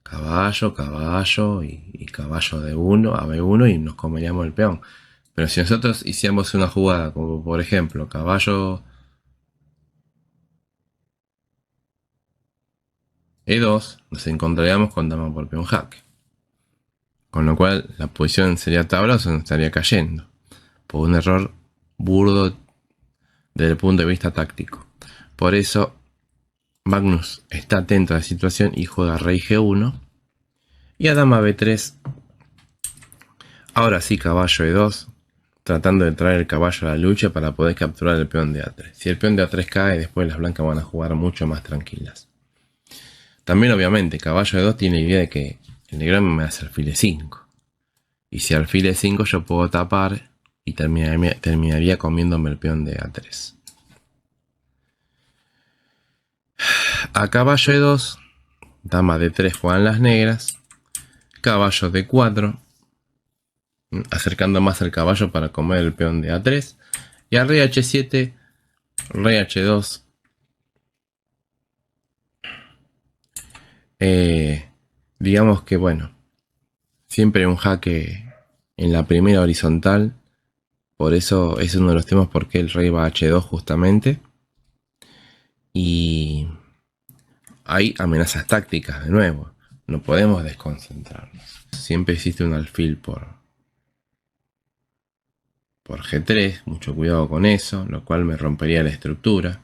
Caballo, caballo y caballo de 1 a B1 y nos comeríamos el peón. Pero si nosotros hiciéramos una jugada como por ejemplo caballo E2, nos encontraríamos con dama por peón jaque. Con lo cual la posición sería tabla o se nos estaría cayendo. Por un error burdo desde el punto de vista táctico. Por eso Magnus está atento a la situación y juega rey G1. Y a dama B3. Ahora sí caballo E2. Tratando de traer el caballo a la lucha para poder capturar el peón de A3. Si el peón de A3 cae, después las blancas van a jugar mucho más tranquilas. También obviamente caballo E2 tiene la idea de que el negro me hace alfil E5. Y si alfil E5 yo puedo tapar y terminaría comiéndome el peón de A3. A caballo E2, dama D3 juegan las negras. Caballo D4. Acercando más al caballo para comer el peón de A3. Y al rey H7, rey H2. Digamos que bueno, siempre un jaque en la primera horizontal. Por eso es uno de los temas por qué el rey va a H2 justamente. Y hay amenazas tácticas de nuevo. No podemos desconcentrarnos. Siempre existe un alfil por G3. Mucho cuidado con eso. Lo cual me rompería la estructura.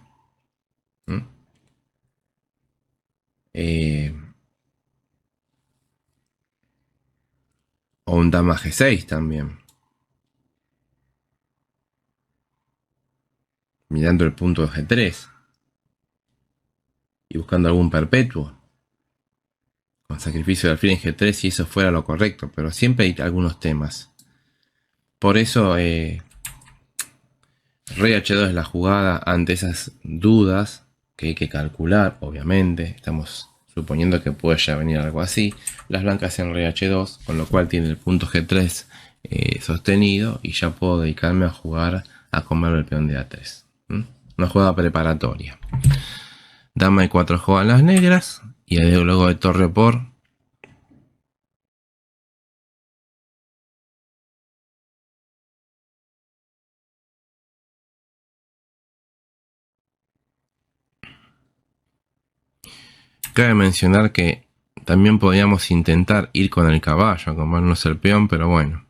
O un dama G6 también. Mirando el punto de G3. Y buscando algún perpetuo. Con sacrificio de alfil en G3 si eso fuera lo correcto. Pero siempre hay algunos temas. Por eso rey H2 es la jugada ante esas dudas que hay que calcular, obviamente. Estamos suponiendo que puede ya venir algo así. Las blancas en rey H2, con lo cual tiene el punto G3 sostenido y ya puedo dedicarme a jugar a comer el peón de A3. Una jugada preparatoria. Dama E4 juegan las negras y luego de torre por. Cabe mencionar que también podríamos intentar ir con el caballo a comernos el peón, pero bueno.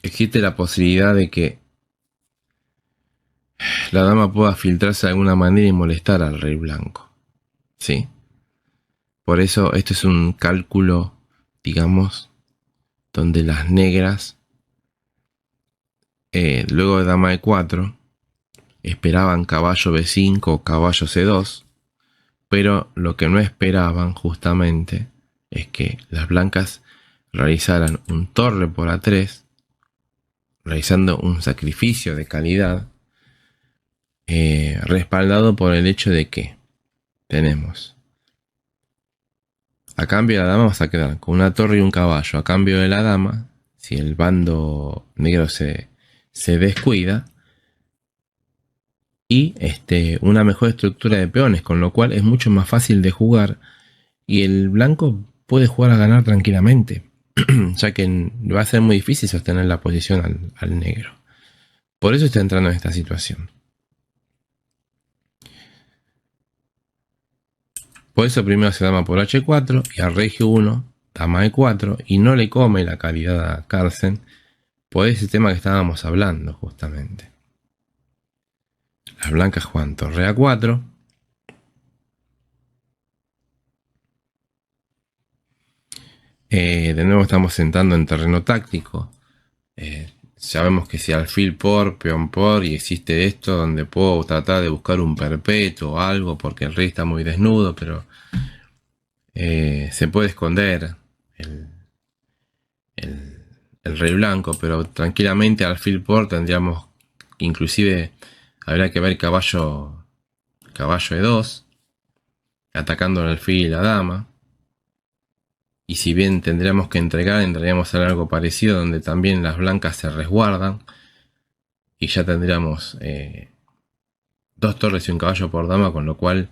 Existe la posibilidad de que la dama pueda filtrarse de alguna manera y molestar al rey blanco. ¿Sí? Por eso esto es un cálculo, digamos, donde las negras, luego de dama E4, esperaban caballo B5 o caballo C2, pero lo que no esperaban justamente es que las blancas realizaran un torre por A3, realizando un sacrificio de calidad, respaldado por el hecho de que tenemos, a cambio de la dama vamos a quedar con una torre y un caballo. A cambio de la dama, si el bando negro se descuida, y una mejor estructura de peones, con lo cual es mucho más fácil de jugar y el blanco puede jugar a ganar tranquilamente, ya que va a ser muy difícil sostener la posición al negro. Por eso está entrando en esta situación. Por eso primero hace dama por H4 y al rey G1, dama E4, y no le come la calidad a Carlsen por ese tema que estábamos hablando justamente. Las blancas juegan torre A4. De nuevo estamos entrando en terreno táctico. Sabemos que si alfil por, peón por, y existe esto donde puedo tratar de buscar un perpetuo o algo porque el rey está muy desnudo, pero se puede esconder el rey blanco, pero tranquilamente alfil por tendríamos, inclusive habría que ver caballo E2, atacando el alfil y la dama. Y si bien tendríamos que entraríamos a algo parecido donde también las blancas se resguardan. Y ya tendríamos 2 torres y un caballo por dama, con lo cual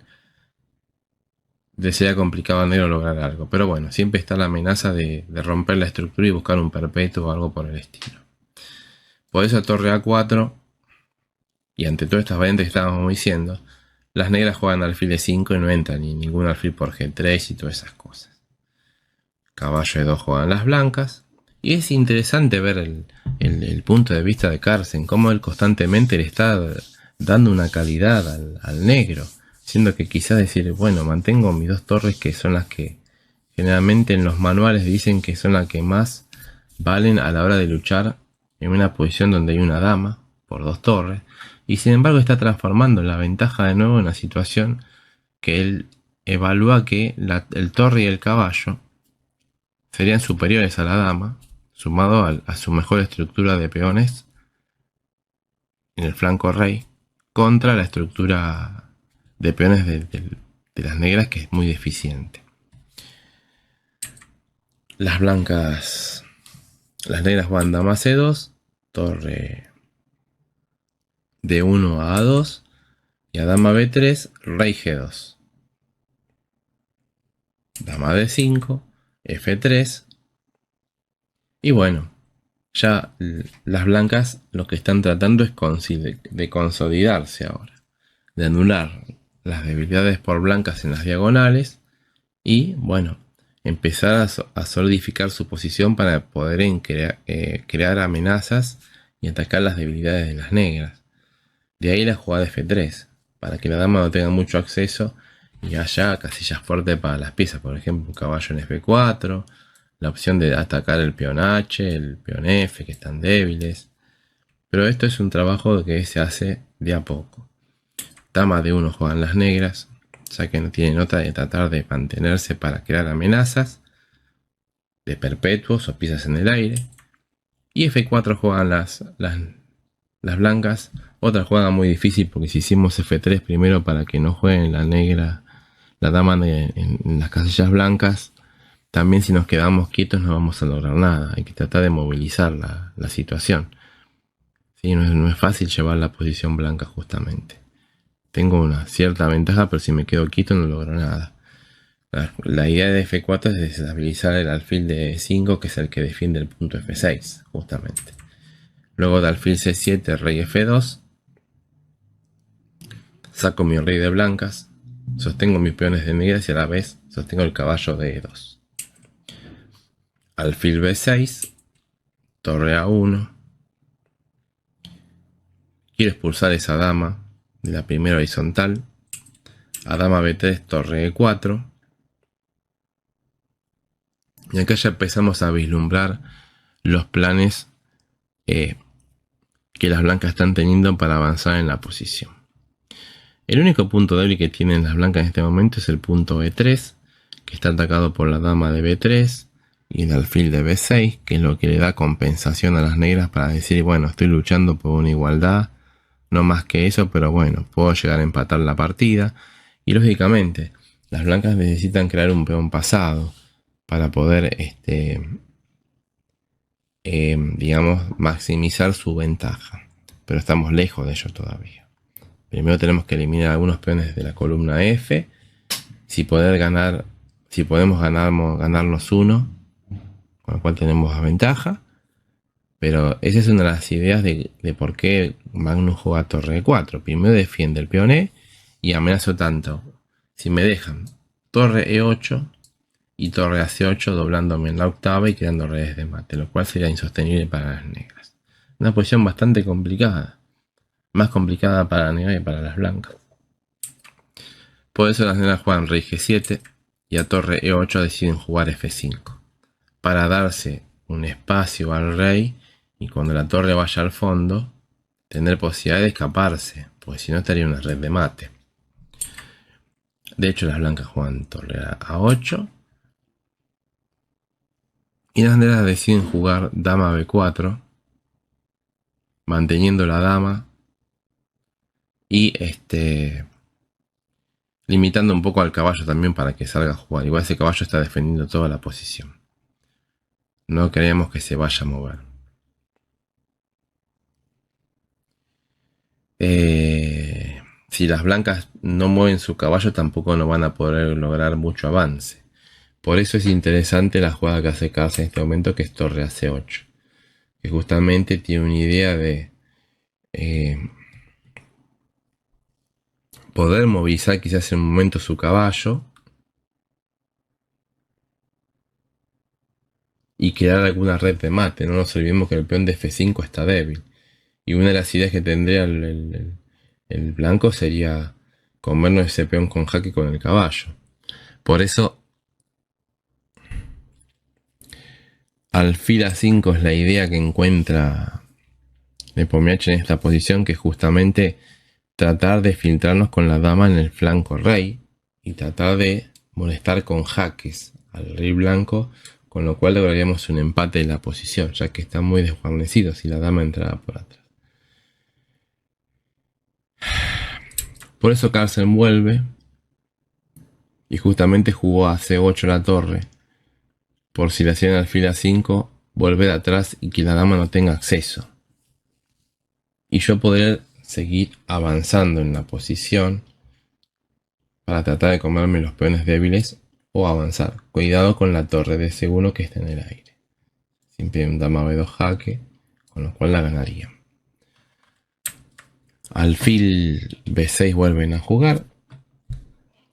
sería complicado a negro lograr algo. Pero bueno, siempre está la amenaza de romper la estructura y buscar un perpetuo o algo por el estilo. Por eso torre A4. Y ante todas estas variantes que estábamos diciendo, las negras juegan alfil E5 y no entran ni ningún alfil por G3 y todas esas cosas. Caballo E2 juegan las blancas. Y es interesante ver el punto de vista de Carlsen, cómo él constantemente le está dando una calidad al negro, siendo que quizás decir, bueno, mantengo mis 2 torres que son las que generalmente en los manuales dicen que son las que más valen a la hora de luchar en una posición donde hay una dama por 2 torres, y sin embargo está transformando la ventaja de nuevo en una situación que él evalúa que el torre y el caballo serían superiores a la dama, sumado a su mejor estructura de peones en el flanco rey, contra la estructura de peones de las negras, que es muy deficiente. Las blancas, las negras van dama C2, torre D1 a A2, y a dama B3, rey G2. Dama D5, F3. Y bueno, ya las blancas lo que están tratando es de consolidarse ahora, de anular las debilidades por blancas en las diagonales y bueno, empezar a solidificar su posición para poder crear amenazas y atacar las debilidades de las negras. De ahí la jugada F3, para que la dama no tenga mucho acceso y haya casillas fuertes para las piezas, por ejemplo un caballo en F4, la opción de atacar el peón H, el peón F, que están débiles. Pero esto es un trabajo que se hace de a poco. Dama de 1 juegan las negras, ya que no tienen otra de tratar de mantenerse para crear amenazas de perpetuos o piezas en el aire. Y F4 juegan las blancas. Otra jugada muy difícil, porque si hicimos F3 primero para que no jueguen la negra, la dama en las casillas blancas, también si nos quedamos quietos no vamos a lograr nada. Hay que tratar de movilizar la situación. ¿Sí? No es fácil llevar la posición blanca justamente. Tengo una cierta ventaja, pero si me quedo quieto no logro nada. La idea de F4 es desestabilizar el alfil de E5, que es el que defiende el punto F6, justamente. Luego de alfil C7, rey F2. Saco mi rey de blancas. Sostengo mis peones de negras y a la vez sostengo el caballo de E2. Alfil B6, torre A1. Quiero expulsar esa dama de la primera horizontal. A dama B3, torre E4. Y acá ya empezamos a vislumbrar los planes que las blancas están teniendo para avanzar en la posición. El único punto débil que tienen las blancas en este momento es el punto E3, que está atacado por la dama de B3 y el alfil de B6, que es lo que le da compensación a las negras para decir, bueno, estoy luchando por una igualdad, no más que eso, pero bueno, puedo llegar a empatar la partida. Y lógicamente, las blancas necesitan crear un peón pasado para poder, digamos, maximizar su ventaja. Pero estamos lejos de ello todavía. Primero tenemos que eliminar algunos peones de la columna F. Si podemos ganarnos uno, con el cual tenemos ventaja. Pero esa es una de las ideas de por qué Magnus juega torre E4. Primero defiende el peón E y amenazo tanto. Si me dejan torre E8 y torre a C8 doblándome en la octava y creando redes de mate, lo cual sería insostenible para las negras. Una posición bastante complicada, más complicada para las negras que para las blancas. Por eso las negras juegan rey G7 y a torre E8 deciden jugar F5, para darse un espacio al rey y cuando la torre vaya al fondo, tener posibilidad de escaparse, porque si no estaría una red de mate. De hecho, las blancas juegan torre a A8 y las negras deciden jugar dama B4, manteniendo la dama y limitando un poco al caballo también para que salga a jugar. Igual ese caballo está defendiendo toda la posición. No queremos que se vaya a mover. Si las blancas no mueven su caballo, tampoco no van a poder lograr mucho avance. Por eso es interesante la jugada que hace Carlsen en este momento, que es torre a C8. Que justamente tiene una idea de poder movilizar quizás en un momento su caballo y crear alguna red de mate. No nos olvidemos que el peón de F5 está débil. Y una de las ideas que tendría el blanco sería comernos ese peón con jaque con el caballo. Por eso alfil A5 es la idea que encuentra Nepomniachtchi en esta posición, que es justamente tratar de filtrarnos con la dama en el flanco rey y tratar de molestar con jaques al rey blanco, con lo cual lograríamos un empate en la posición, ya que está muy desguarnecido si la dama entrara por atrás. Por eso Carlsen vuelve y justamente jugó a C8 la torre, por si le hacían alfil A5, volver atrás y que la dama no tenga acceso. Y yo poder seguir avanzando en la posición para tratar de comerme los peones débiles o avanzar. Cuidado con la torre de C1 que está en el aire. Siempre un dama B2 jaque, con lo cual la ganaría. Alfil B6 vuelven a jugar,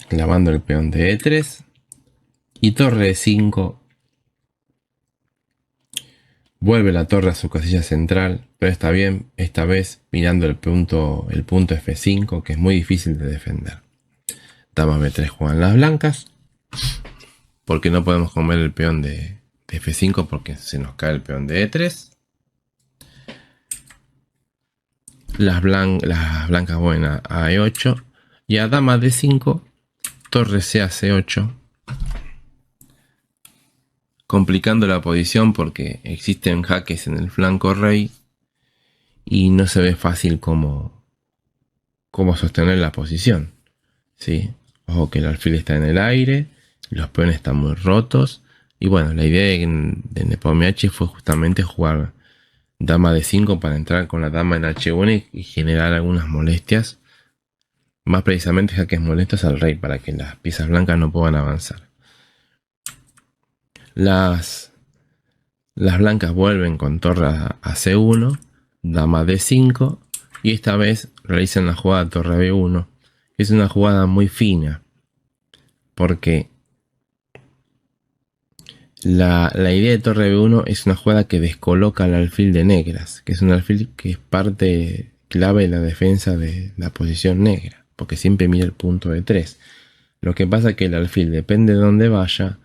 clavando el peón de E3 y torre E5. Vuelve la torre a su casilla central, pero está bien, esta vez mirando el punto F5, que es muy difícil de defender. Dama B3 juegan las blancas, porque no podemos comer el peón de F5 porque se nos cae el peón de E3. Las blancas vuelven a E8 y a dama D5, torre C a C8. Complicando la posición porque existen jaques en el flanco rey y no se ve fácil cómo sostener la posición. ¿Sí? Ojo que el alfil está en el aire, los peones están muy rotos y bueno, la idea de Nepomniachtchi fue justamente jugar dama D5 para entrar con la dama en H1 y generar algunas molestias, más precisamente jaques molestos al rey para que las piezas blancas no puedan avanzar. Las blancas vuelven con torre a C1, dama D5 y esta vez realizan la jugada torre B1, que es una jugada muy fina porque la idea de torre B1 es una jugada que descoloca al alfil de negras, que es un alfil que es parte clave de la defensa de la posición negra, porque siempre mira el punto de 3. Lo que pasa es que el alfil, depende de dónde vaya,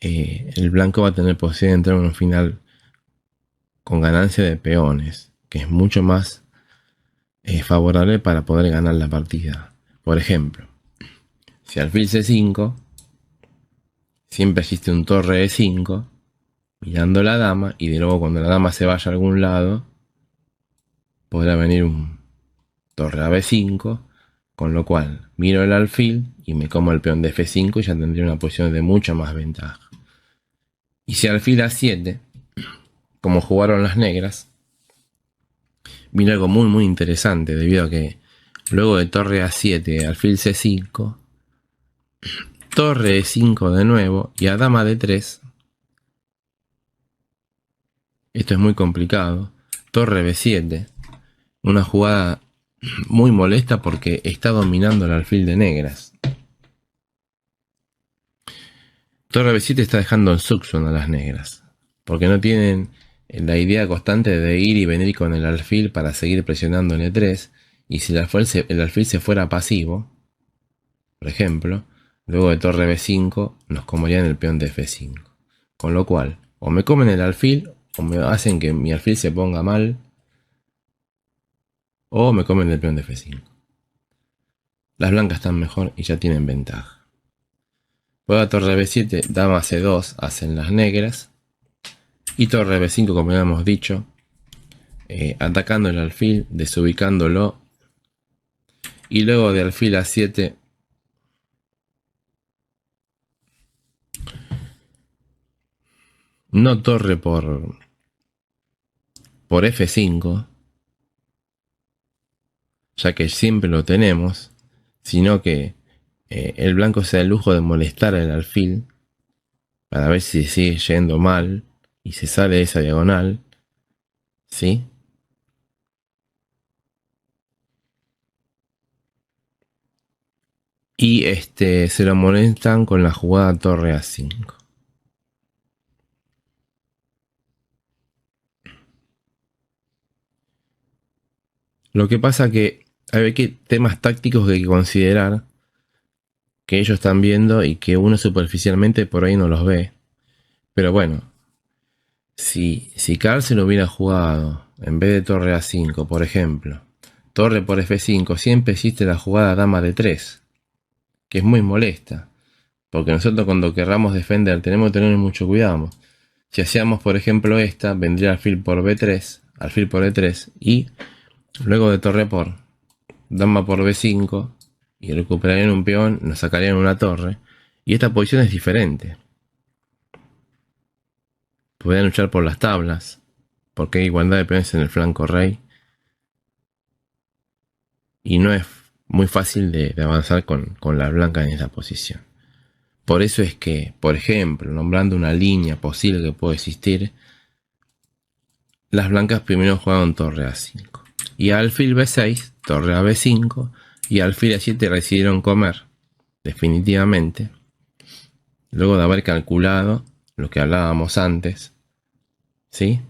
el blanco va a tener posibilidad de entrar en un final con ganancia de peones, que es mucho más favorable para poder ganar la partida. Por ejemplo, si alfil C5, siempre existe un torre E5 mirando la dama y de luego cuando la dama se vaya a algún lado podrá venir un torre a B5, con lo cual miro el alfil y me como el peón de F5 y ya tendría una posición de mucha más ventaja. Y si alfil A7, como jugaron las negras, viene algo muy muy interesante, debido a que luego de torre A7, alfil C5, torre E5 de nuevo y a dama D3, esto es muy complicado, torre B7, una jugada muy molesta porque está dominando el alfil de negras. Torre B7 está dejando en succión a las negras, porque no tienen la idea constante de ir y venir con el alfil para seguir presionando en E3, y si el alfil se fuera pasivo, por ejemplo, luego de torre B5 nos comerían el peón de F5. Con lo cual, o me comen el alfil, o me hacen que mi alfil se ponga mal, o me comen el peón de F5. Las blancas están mejor y ya tienen ventaja. Luego torre B7, dama C2 hacen las negras. Y torre B5, como ya hemos dicho, atacando el alfil, desubicándolo. Y luego de alfil A7, no torre por F5, ya que siempre lo tenemos, sino que el blanco se da el lujo de molestar al alfil para ver si sigue yendo mal y se sale de esa diagonal, ¿sí? Y se lo molestan con la jugada torre A5. Lo que pasa que hay temas tácticos que hay que considerar, que ellos están viendo y que uno superficialmente por ahí no los ve. Pero bueno, si Carl se lo hubiera jugado en vez de torre A5, por ejemplo, torre por F5, siempre existe la jugada dama de 3, que es muy molesta, porque nosotros cuando querramos defender tenemos que tener mucho cuidado. Si hacíamos por ejemplo esta, vendría alfil por B3, alfil por E3, y luego de torre por dama por B5, y recuperarían un peón, nos sacarían una torre, y esta posición es diferente. Podrían luchar por las tablas, porque hay igualdad de peones en el flanco rey, y no es muy fácil de avanzar con la blanca en esa posición. Por eso es que, por ejemplo, nombrando una línea posible que puede existir, las blancas primero jugaron torre A5, y alfil B6, torre a B5, y alfil A7 decidieron comer, definitivamente, luego de haber calculado lo que hablábamos antes, ¿sí?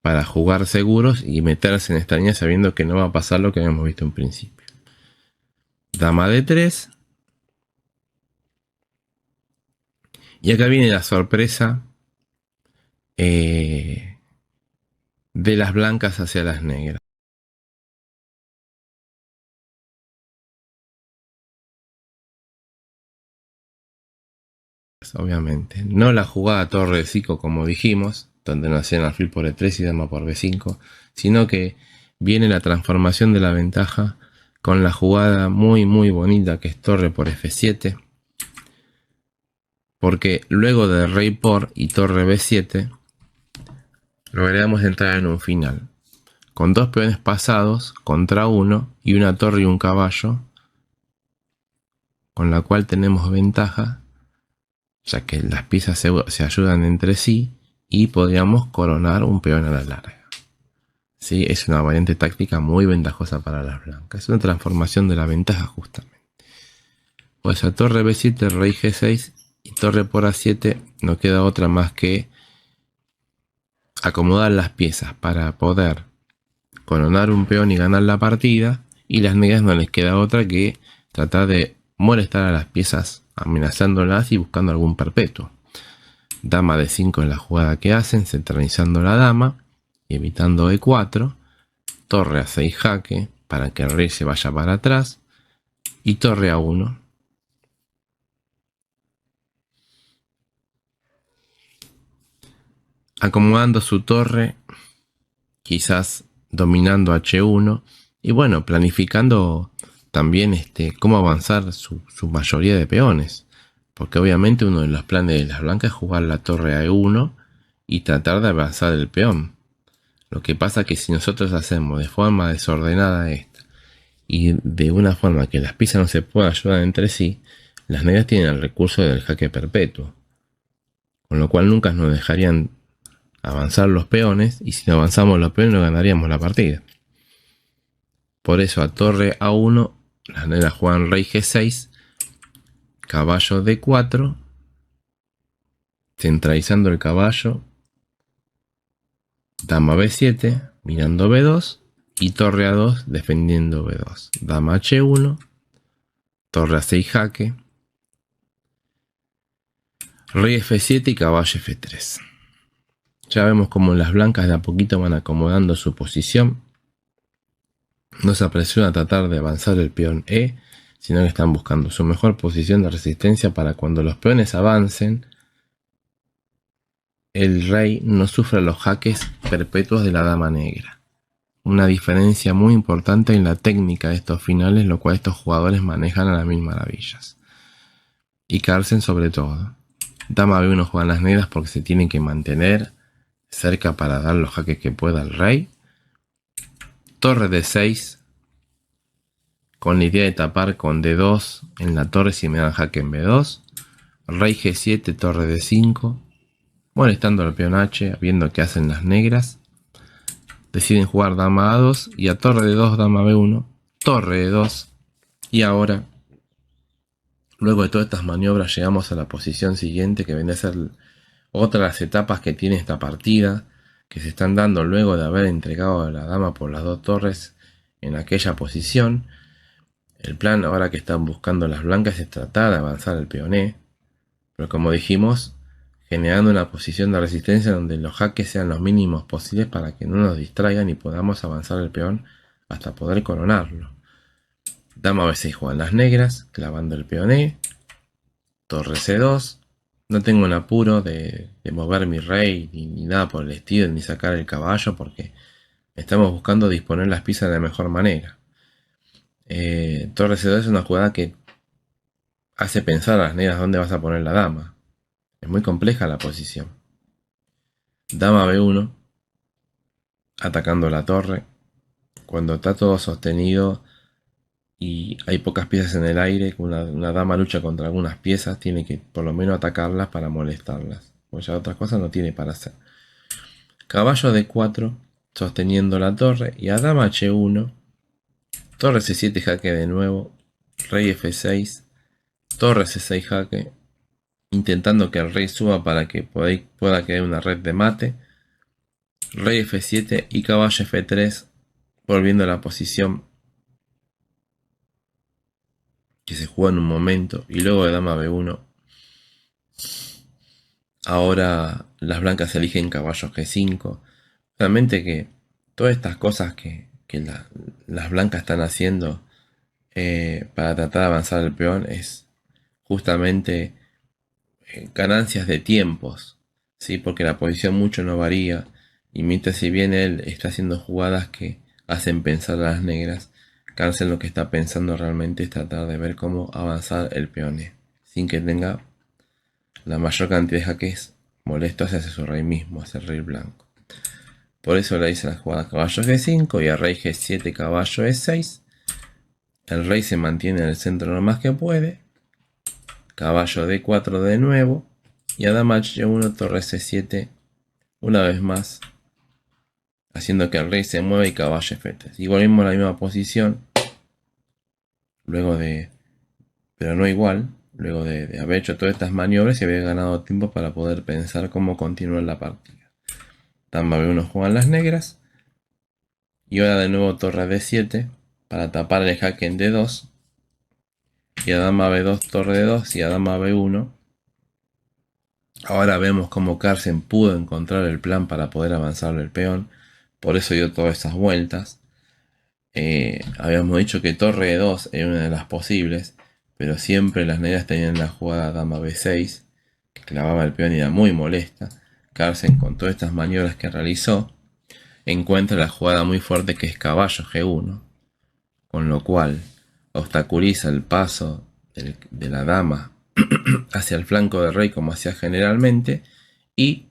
Para jugar seguros y meterse en esta línea sabiendo que no va a pasar lo que habíamos visto en principio. Dama de 3. Y acá viene la sorpresa de las blancas hacia las negras. Obviamente, no la jugada torre de 5 como dijimos, donde no hacían alfil por E3 y dama por B5, sino que viene la transformación de la ventaja con la jugada muy bonita que es torre por F7, porque luego de rey por y torre B7 logramos entrar en un final con dos peones pasados contra uno y una torre y un caballo, con la cual tenemos ventaja, ya que las piezas se ayudan entre sí y podríamos coronar un peón a la larga. ¿Sí? Es una variante táctica muy ventajosa para las blancas. Es una transformación de la ventaja justamente. Pues a torre B7, rey G6 y torre por A7 no queda otra más que acomodar las piezas para poder coronar un peón y ganar la partida, y las negras no les queda otra que tratar de molestar a las piezas amenazándolas y buscando algún perpetuo. Dama de 5 es la jugada que hacen, centralizando la dama y evitando E4. Torre a 6 jaque para que el rey se vaya para atrás, y torre a 1. Acomodando su torre, quizás dominando H1 y bueno, planificando también cómo avanzar su mayoría de peones, porque obviamente uno de los planes de las blancas es jugar la torre a E1 y tratar de avanzar el peón. Lo que pasa es que si nosotros hacemos de forma desordenada esta y de una forma que las piezas no se puedan ayudar entre sí, las negras tienen el recurso del jaque perpetuo, con lo cual nunca nos dejarían avanzar los peones, y si no avanzamos los peones no ganaríamos la partida. Por eso a torre A1 las negras juegan rey G6, caballo D4 centralizando el caballo, dama b7, mirando b2 y torre a2 defendiendo b2. Dama h1, torre a6 jaque, rey f7 y caballo f3. Ya vemos como las blancas de a poquito van acomodando su posición. No se apresuran a tratar de avanzar el peón E, sino que están buscando su mejor posición de resistencia para cuando los peones avancen, el rey no sufra los jaques perpetuos de la dama negra. Una diferencia muy importante en la técnica de estos finales, lo cual estos jugadores manejan a las mil maravillas. Y Carlsen sobre todo. Dama B1 juegan las negras porque se tienen que mantener cerca para dar los jaques que pueda el rey. Torre D6 con la idea de tapar con D2 en la torre si me dan jaque en B2. Rey G7, torre D5, molestando al peón H, viendo qué hacen las negras. Deciden jugar dama A2 y a torre D2 dama B1, torre D2. Y ahora, luego de todas estas maniobras, llegamos a la posición siguiente, que viene a ser otra de las etapas que tiene esta partida, que se están dando luego de haber entregado a la dama por las dos torres en aquella posición. El plan ahora que están buscando las blancas es tratar de avanzar el peón E, pero como dijimos, generando una posición de resistencia donde los jaques sean los mínimos posibles para que no nos distraigan y podamos avanzar el peón hasta poder coronarlo. Dama B6 juegan las negras, clavando el peón E, torre C2. No tengo un apuro de mover mi rey ni nada por el estilo, ni sacar el caballo, porque estamos buscando disponer las piezas de la mejor manera. Torre C2 es una jugada que hace pensar a las negras dónde vas a poner la dama. Es muy compleja la posición. Dama B1, atacando la torre. Cuando está todo sostenido y hay pocas piezas en el aire, una dama lucha contra algunas piezas, tiene que por lo menos atacarlas para molestarlas, porque ya otras cosas no tiene para hacer. Caballo D4, sosteniendo la torre, y a dama H1, torre C7 jaque de nuevo, rey F6, torre C6 jaque, intentando que el rey suba para que pueda quedar una red de mate. Rey F7 y caballo F3, volviendo a la posición que se jugó en un momento. Y luego de dama B1. Ahora las blancas eligen caballo G5. Realmente que todas estas cosas que las blancas están haciendo para tratar de avanzar el peón es justamente ganancias de tiempos, ¿sí? Porque la posición mucho no varía, y mientras si bien él está haciendo jugadas que hacen pensar a las negras, Carlsen lo que está pensando realmente es tratar de ver cómo avanzar el peón E, sin que tenga la mayor cantidad de jaques molestos hacia su rey mismo, hacia el rey blanco. Por eso le dice la jugada caballo G5 y a rey G7 caballo E6. El rey se mantiene en el centro lo más que puede. Caballo D4 de nuevo. Y a dama H1, torre C7 una vez más, haciendo que el rey se mueva y caballo F3. Y volvemos a la misma posición. Luego de, pero no igual, luego de haber hecho todas estas maniobras y haber ganado tiempo para poder pensar cómo continuar la partida. Dama B1 juegan las negras. Y ahora de nuevo torre D7 para tapar el jaque en D2. Y a dama B2 torre D2 y a dama B1. Ahora vemos cómo Carlsen pudo encontrar el plan para poder avanzar el peón. Por eso dio todas esas vueltas. Habíamos dicho que torre E2 era una de las posibles, pero siempre las negras tenían la jugada dama B6, que clavaba el peón y era muy molesta. Carlsen, con todas estas maniobras que realizó, encuentra la jugada muy fuerte que es caballo G1, con lo cual obstaculiza el paso de la dama hacia el flanco del rey como hacía generalmente, y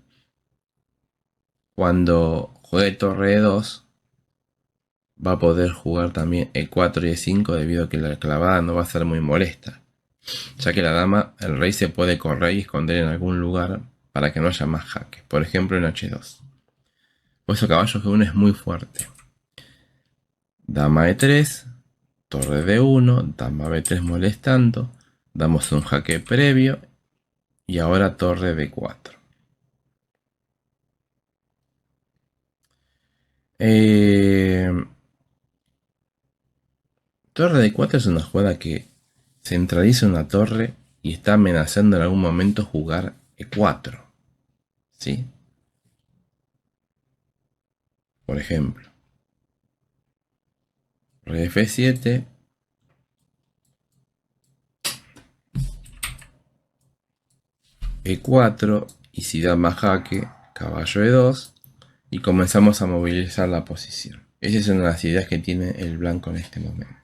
cuando juegue torre E2 va a poder jugar también E4 y E5 debido a que la clavada no va a ser muy molesta, ya que la dama, el rey se puede correr y esconder en algún lugar para que no haya más jaques, por ejemplo en H2. Por eso caballo G1 es muy fuerte. Dama E3, torre D1, dama B3 molestando, damos un jaque previo y ahora torre D4. Eh, Torre de 4 es una jugada que centraliza una torre y está amenazando en algún momento jugar E4. ¿Sí? Por ejemplo, rey F7, E4 y si dama jaque, caballo E2 y comenzamos a movilizar la posición. Esas son las ideas que tiene el blanco en este momento.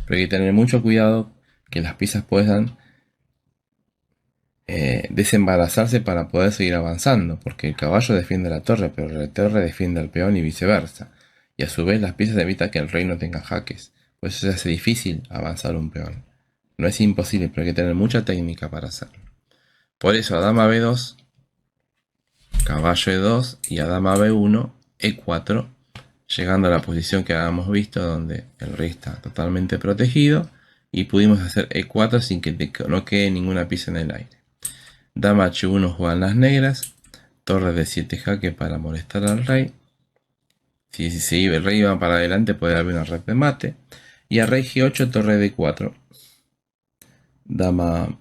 Pero hay que tener mucho cuidado que las piezas puedan desembarazarse para poder seguir avanzando, porque el caballo defiende la torre, pero la torre defiende al peón y viceversa. Y a su vez las piezas evitan que el rey no tenga jaques. Por eso se hace difícil avanzar un peón. No es imposible, pero hay que tener mucha técnica para hacerlo. Por eso a dama B2, caballo E2 y a dama B1, E4, llegando a la posición que habíamos visto donde el rey está totalmente protegido y pudimos hacer E4 sin que no quede ninguna pieza en el aire. Dama H1 juegan las negras, torre de 7 jaque para molestar al rey. Si el rey va para adelante puede haber una red de mate. Y a rey G8, torre D4. Dama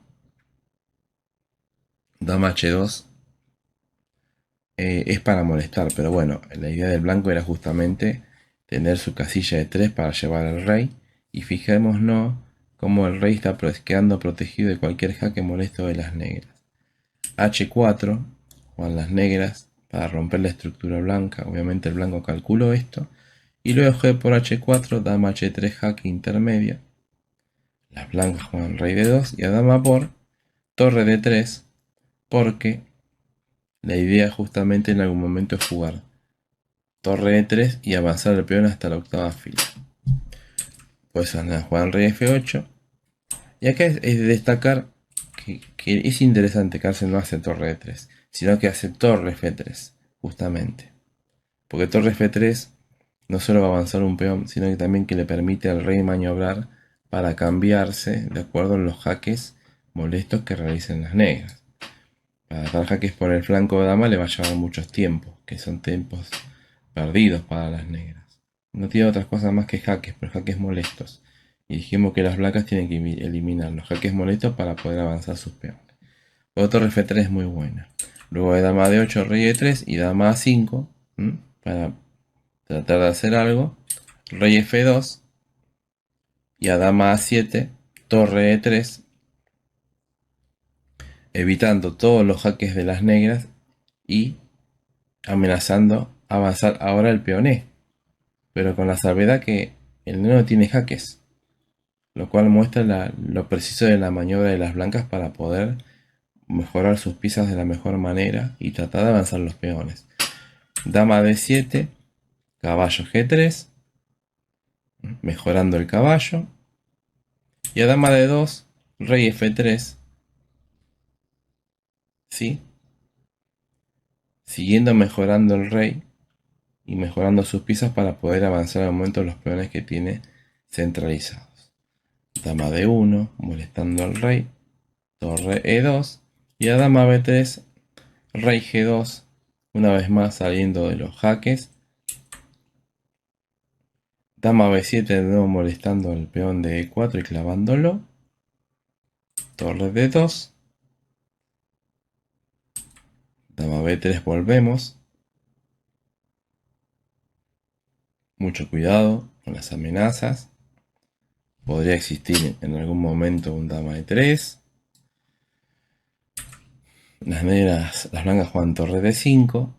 H2 es para molestar, pero bueno, la idea del blanco era justamente tener su casilla de 3 para llevar al rey. Y fijémonos cómo el rey está quedando protegido de cualquier jaque molesto de las negras. H4, juegan las negras para romper la estructura blanca. Obviamente el blanco calculó esto. Y luego G por H4, dama H3, jaque intermedia. Las blancas juegan rey D2 y a dama por torre D3, porque la idea justamente en algún momento es jugar torre E3 y avanzar el peón hasta la octava fila. Pues juegan rey F8. Y acá es de destacar que es interesante que Arce no hace torre E3, sino que hace torre F3, justamente. Porque torre F3 no solo va a avanzar un peón, sino que también que le permite al rey maniobrar para cambiarse de acuerdo a los jaques molestos que realicen las negras. Para dar jaques por el flanco de dama le va a llevar muchos tiempos, que son tiempos perdidos para las negras. No tiene otras cosas más que jaques, pero jaques molestos. Y dijimos que las blancas tienen que eliminar los jaques molestos para poder avanzar sus peones. Luego torre F3 es muy buena. Luego de dama D8, rey E3 y dama A5 para tratar de hacer algo. Rey F2 y a dama A7, torre E3, evitando todos los jaques de las negras y amenazando avanzar ahora el peón E, pero con la salvedad que el negro tiene jaques, lo cual muestra lo preciso de la maniobra de las blancas para poder mejorar sus piezas de la mejor manera y tratar de avanzar los peones. Dama D7, caballo G3, mejorando el caballo, y a dama D2, rey F3, ¿sí? Siguiendo mejorando el rey y mejorando sus piezas para poder avanzar al momento los peones que tiene centralizados. Dama D1, molestando al rey, torre E2 y a dama B3, rey G2, una vez más saliendo de los jaques. Dama B7 de nuevo molestando al peón de E4 y clavándolo. Torre D2. Dama B3 volvemos. Mucho cuidado con las amenazas. Podría existir en algún momento un dama E3. Las blancas juegan torre D5.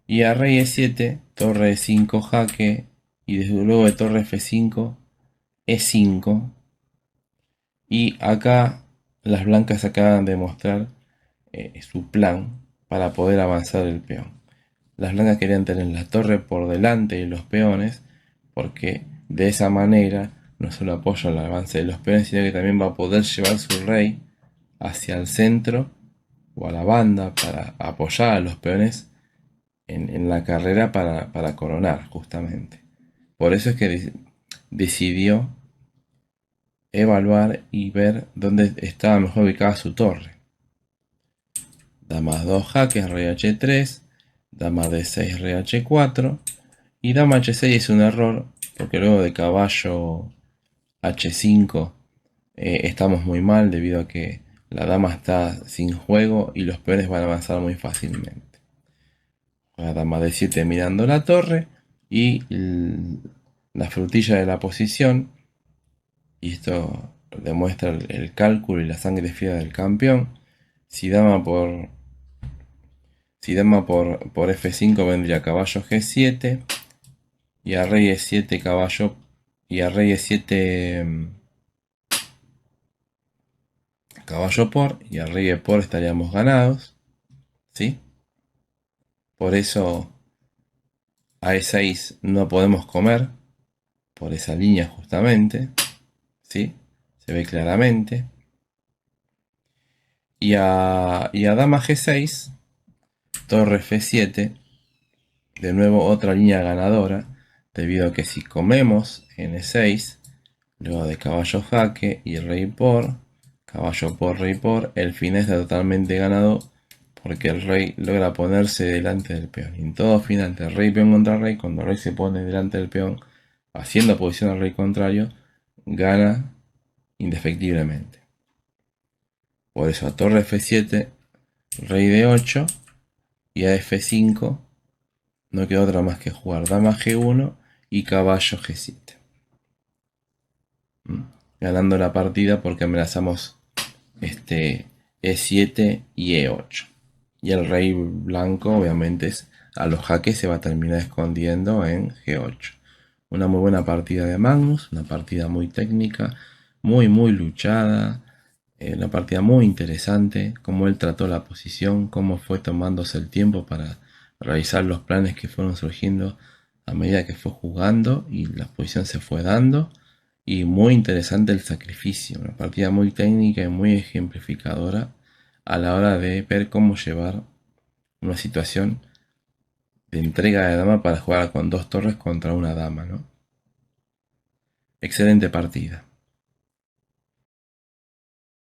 Y a rey E7, torre E5 jaque. Y desde luego de torre F5, E5. Y acá las blancas acaban de mostrar su plan para poder avanzar el peón. Las blancas querían tener la torre por delante de los peones, porque de esa manera no solo apoya el avance de los peones, sino que también va a poder llevar su rey hacia el centro o a la banda para apoyar a los peones en la carrera para coronar, justamente. Por eso es que decidió evaluar y ver dónde estaba mejor ubicada su torre. Dama 2 jaques, rey H3, dama D6, rey H4. Y dama H6 es un error, porque luego de caballo H5 estamos muy mal debido a que la dama está sin juego y los peones van a avanzar muy fácilmente. La dama D7 mirando la torre y la frutilla de la posición. Y esto demuestra el cálculo y la sangre fría del campeón. Si dama por F5 vendría caballo G7 y a rey E7 caballo y a rey E7 caballo por y a rey E por estaríamos ganados, ¿sí? Por eso a E6 no podemos comer por esa línea justamente, ¿sí? Se ve claramente. Y a dama G6, torre F7, de nuevo otra línea ganadora, debido a que si comemos en E6, luego de caballo jaque y rey por, caballo por, rey por, el fin está totalmente ganado porque el rey logra ponerse delante del peón. Y en todo fin ante rey peón contra rey, cuando el rey se pone delante del peón, haciendo posición al rey contrario, gana indefectiblemente. Por eso a torre F7, rey D8 y a F5 no queda otra más que jugar dama G1 y caballo G7. Ganando la partida porque amenazamos E7 y E8. Y el rey blanco obviamente a los jaques se va a terminar escondiendo en G8. Una muy buena partida de Magnus, una partida muy técnica, muy luchada, una partida muy interesante, cómo él trató la posición, cómo fue tomándose el tiempo para realizar los planes que fueron surgiendo a medida que fue jugando y la posición se fue dando. Y muy interesante el sacrificio, una partida muy técnica y muy ejemplificadora a la hora de ver cómo llevar una situación de entrega de dama para jugar con dos torres contra una dama, ¿no? Excelente partida.